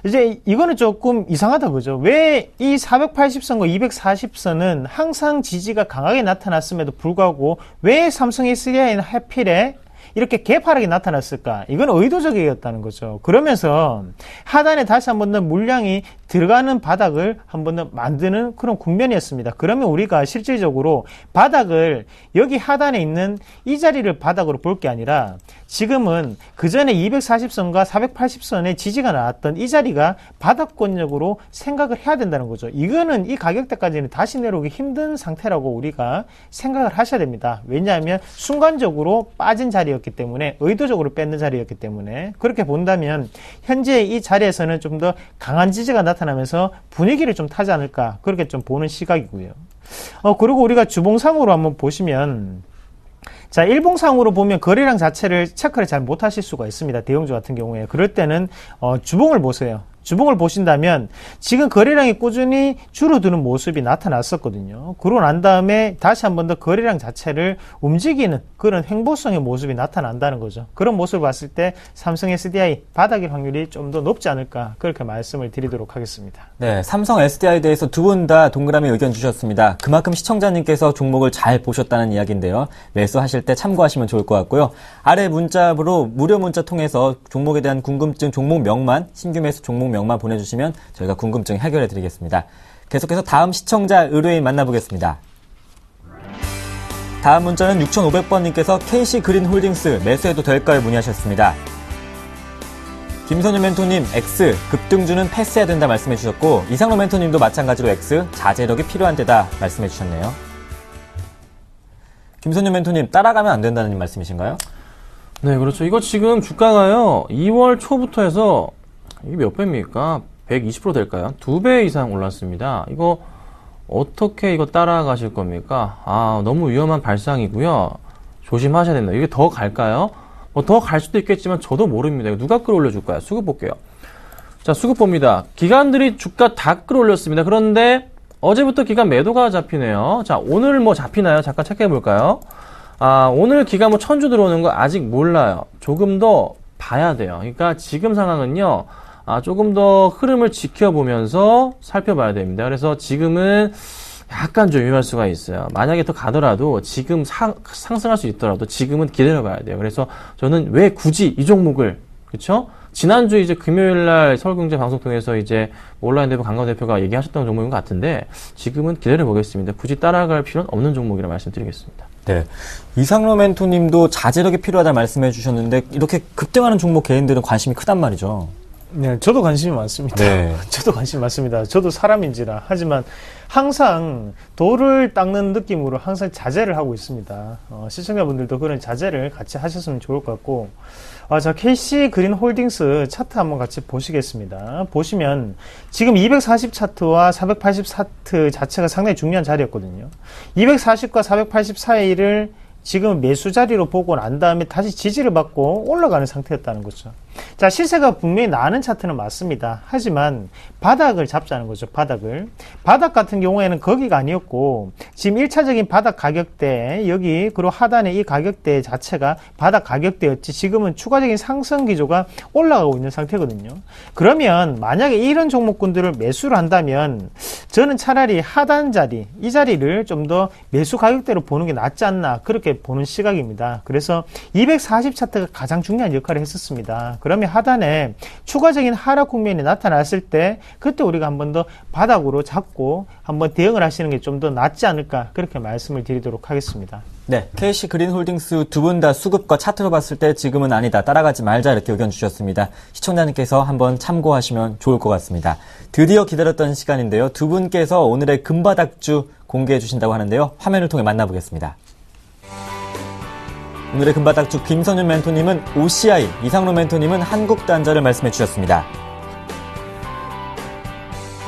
이제 이거는 조금 이상하다 그죠? 왜 이 480선과 240선은 항상 지지가 강하게 나타났음에도 불구하고 왜 삼성 SDI는 하필에 이렇게 갭 하락이 나타났을까? 이건 의도적이었다는 거죠. 그러면서 하단에 다시 한 번 더 물량이 들어가는 바닥을 한 번 더 만드는 그런 국면이었습니다. 그러면 우리가 실질적으로 바닥을 여기 하단에 있는 이 자리를 바닥으로 볼 게 아니라 지금은 그 전에 240선과 480선의 지지가 나왔던 이 자리가 바닥권역으로 생각을 해야 된다는 거죠. 이거는 이 가격대까지는 다시 내려오기 힘든 상태라고 우리가 생각을 하셔야 됩니다. 왜냐하면 순간적으로 빠진 자리였기 때문에, 의도적으로 뺏는 자리였기 때문에, 그렇게 본다면 현재 이 자리에서는 좀 더 강한 지지가 나타나면서 분위기를 좀 타지 않을까, 그렇게 좀 보는 시각이고요. 그리고 우리가 주봉상으로 한번 보시면, 자, 일봉상으로 보면 거래량 자체를 체크를 잘 못하실 수가 있습니다. 대형주 같은 경우에. 그럴 때는 주봉을 보세요. 주봉을 보신다면 지금 거래량이 꾸준히 줄어드는 모습이 나타났었거든요. 그러고 난 다음에 다시 한 번 더 거래량 자체를 움직이는 그런 횡보성의 모습이 나타난다는 거죠. 그런 모습을 봤을 때 삼성 SDI 바닥일 확률이 좀 더 높지 않을까, 그렇게 말씀을 드리도록 하겠습니다. 네, 삼성 SDI에 대해서 두 분 다 동그라미 의견 주셨습니다. 그만큼 시청자님께서 종목을 잘 보셨다는 이야기인데요. 매수하실 때 참고하시면 좋을 것 같고요. 아래 문자로 무료 문자 통해서 종목에 대한 궁금증, 종목명만, 신규 매수 종목명만 보내주시면 저희가 궁금증 해결해 드리겠습니다. 계속해서 다음 시청자 의뢰인 만나보겠습니다. 다음 문자는 6500번님께서 KC그린홀딩스 매수해도 될까요? 문의하셨습니다. 김선유 멘토님, X, 급등주는 패스해야 된다 말씀해 주셨고, 이상로 멘토님도 마찬가지로 X, 자제력이 필요한 데다 말씀해 주셨네요. 김선유 멘토님, 따라가면 안 된다는 말씀이신가요? 네, 그렇죠. 이거 지금 주가가요, 2월 초부터 해서, 이게 몇 배입니까? 120% 될까요? 2배 이상 올랐습니다. 이거, 어떻게 이거 따라가실 겁니까? 너무 위험한 발상이고요. 조심하셔야 된다. 이게 더 갈까요? 더 갈 수도 있겠지만 저도 모릅니다. 이거 누가 끌어올려줄까요? 수급 볼게요. 자, 수급 봅니다. 기관들이 주가 다 끌어올렸습니다. 그런데 어제부터 기관 매도가 잡히네요. 자, 오늘 뭐 잡히나요? 잠깐 체크해 볼까요? 오늘 기관 뭐 천주 들어오는 거 아직 몰라요. 조금 더 봐야 돼요. 그러니까 지금 상황은요, 조금 더 흐름을 지켜보면서 살펴봐야 됩니다. 그래서 지금은 약간 좀 위험할 수가 있어요. 만약에 더 가더라도 지금 상승할 수 있더라도 지금은 기다려봐야 돼요. 그래서 저는 왜 굳이 이 종목을, 그렇죠? 지난주 이제 금요일날 서울경제 방송 통해서 이제 온라인 대표 강강 대표가 얘기하셨던 종목인 것 같은데 지금은 기다려보겠습니다. 굳이 따라갈 필요는 없는 종목이라 말씀드리겠습니다. 네. 이상로 멘토님도 자제력이 필요하다 말씀해 주셨는데 이렇게 급등하는 종목 개인들은 관심이 크단 말이죠. 네, 저도 관심이 많습니다. 네. 저도 관심이 많습니다. 저도 사람인지라. 하지만 항상 돌을 닦는 느낌으로 항상 자제를 하고 있습니다. 시청자분들도 그런 자제를 같이 하셨으면 좋을 것 같고, 자, KC 그린 홀딩스 차트 한번 같이 보시겠습니다. 보시면 지금 240 차트와 480 차트 자체가 상당히 중요한 자리였거든요. 240과 480 사이를 지금 매수 자리로 보고 난 다음에 다시 지지를 받고 올라가는 상태였다는 거죠. 자, 시세가 분명히 나는 차트는 맞습니다. 하지만 바닥을 잡자는 거죠. 바닥을. 바닥 같은 경우에는 거기가 아니었고 지금 1차적인 바닥 가격대 여기 그리고 하단의 이 가격대 자체가 바닥 가격대였지 지금은 추가적인 상승 기조가 올라가고 있는 상태거든요. 그러면 만약에 이런 종목군들을 매수를 한다면 저는 차라리 하단 자리, 이 자리를 좀 더 매수 가격대로 보는 게 낫지 않나 그렇게 보는 시각입니다. 그래서 240 차트가 가장 중요한 역할을 했었습니다. 그러면 하단에 추가적인 하락 국면이 나타났을 때 그때 우리가 한 번 더 바닥으로 잡고 한번 대응을 하시는 게 좀 더 낫지 않을까 그렇게 말씀을 드리도록 하겠습니다. 네, KC 그린홀딩스 두 분 다 수급과 차트로 봤을 때 지금은 아니다, 따라가지 말자 이렇게 의견 주셨습니다. 시청자님께서 한번 참고하시면 좋을 것 같습니다. 드디어 기다렸던 시간인데요. 두 분께서 오늘의 금바닥주 공개해 주신다고 하는데요. 화면을 통해 만나보겠습니다. 오늘의 금바닥주 김선윤 멘토님은 OCI, 이상로 멘토님은 한국단자를 말씀해 주셨습니다.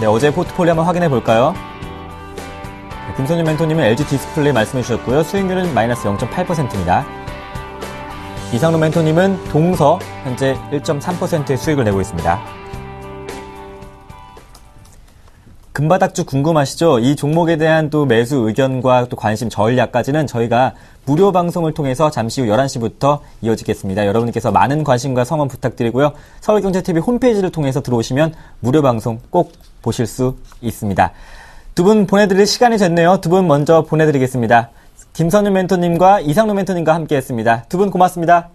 네, 어제 포트폴리오 한번 확인해 볼까요? 김선윤 멘토님은 LG 디스플레이 말씀해 주셨고요. 수익률은 마이너스 0.8%입니다. 이상로 멘토님은 동서 현재 1.3%의 수익을 내고 있습니다. 금바닥주 궁금하시죠? 이 종목에 대한 또 매수 의견과 또 관심 전략까지는 저희가 무료 방송을 통해서 잠시 후 11시부터 이어지겠습니다. 여러분께서 많은 관심과 성원 부탁드리고요. 서울경제TV 홈페이지를 통해서 들어오시면 무료 방송 꼭 보실 수 있습니다. 두 분 보내드릴 시간이 됐네요. 두 분 먼저 보내드리겠습니다. 김선윤 멘토님과 이상로 멘토님과 함께했습니다. 두 분 고맙습니다.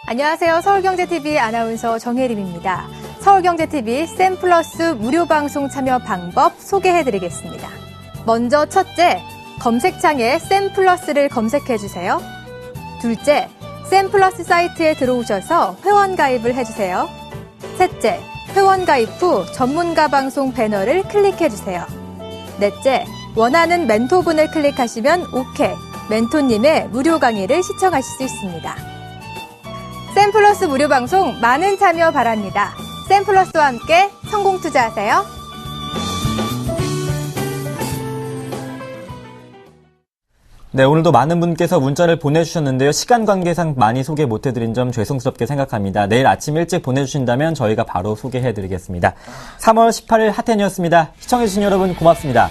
안녕하세요. 서울경제TV 아나운서 정혜림입니다. 서울경제TV 샘플러스 무료 방송 참여 방법 소개해드리겠습니다. 먼저 첫째, 검색창에 샘플러스를 검색해주세요. 둘째, 샘플러스 사이트에 들어오셔서 회원 가입을 해주세요. 셋째, 회원 가입 후 전문가 방송 배너를 클릭해주세요. 넷째, 원하는 멘토분을 클릭하시면 OK, 멘토님의 무료 강의를 시청하실 수 있습니다. 샘플러스 무료 방송 많은 참여 바랍니다. 샘플러스와 함께 성공 투자하세요. 네, 오늘도 많은 분께서 문자를 보내주셨는데요. 시간 관계상 많이 소개 못해드린 점 죄송스럽게 생각합니다. 내일 아침 일찍 보내주신다면 저희가 바로 소개해드리겠습니다. 3월 18일 핫텐이었습니다. 시청해주신 여러분 고맙습니다.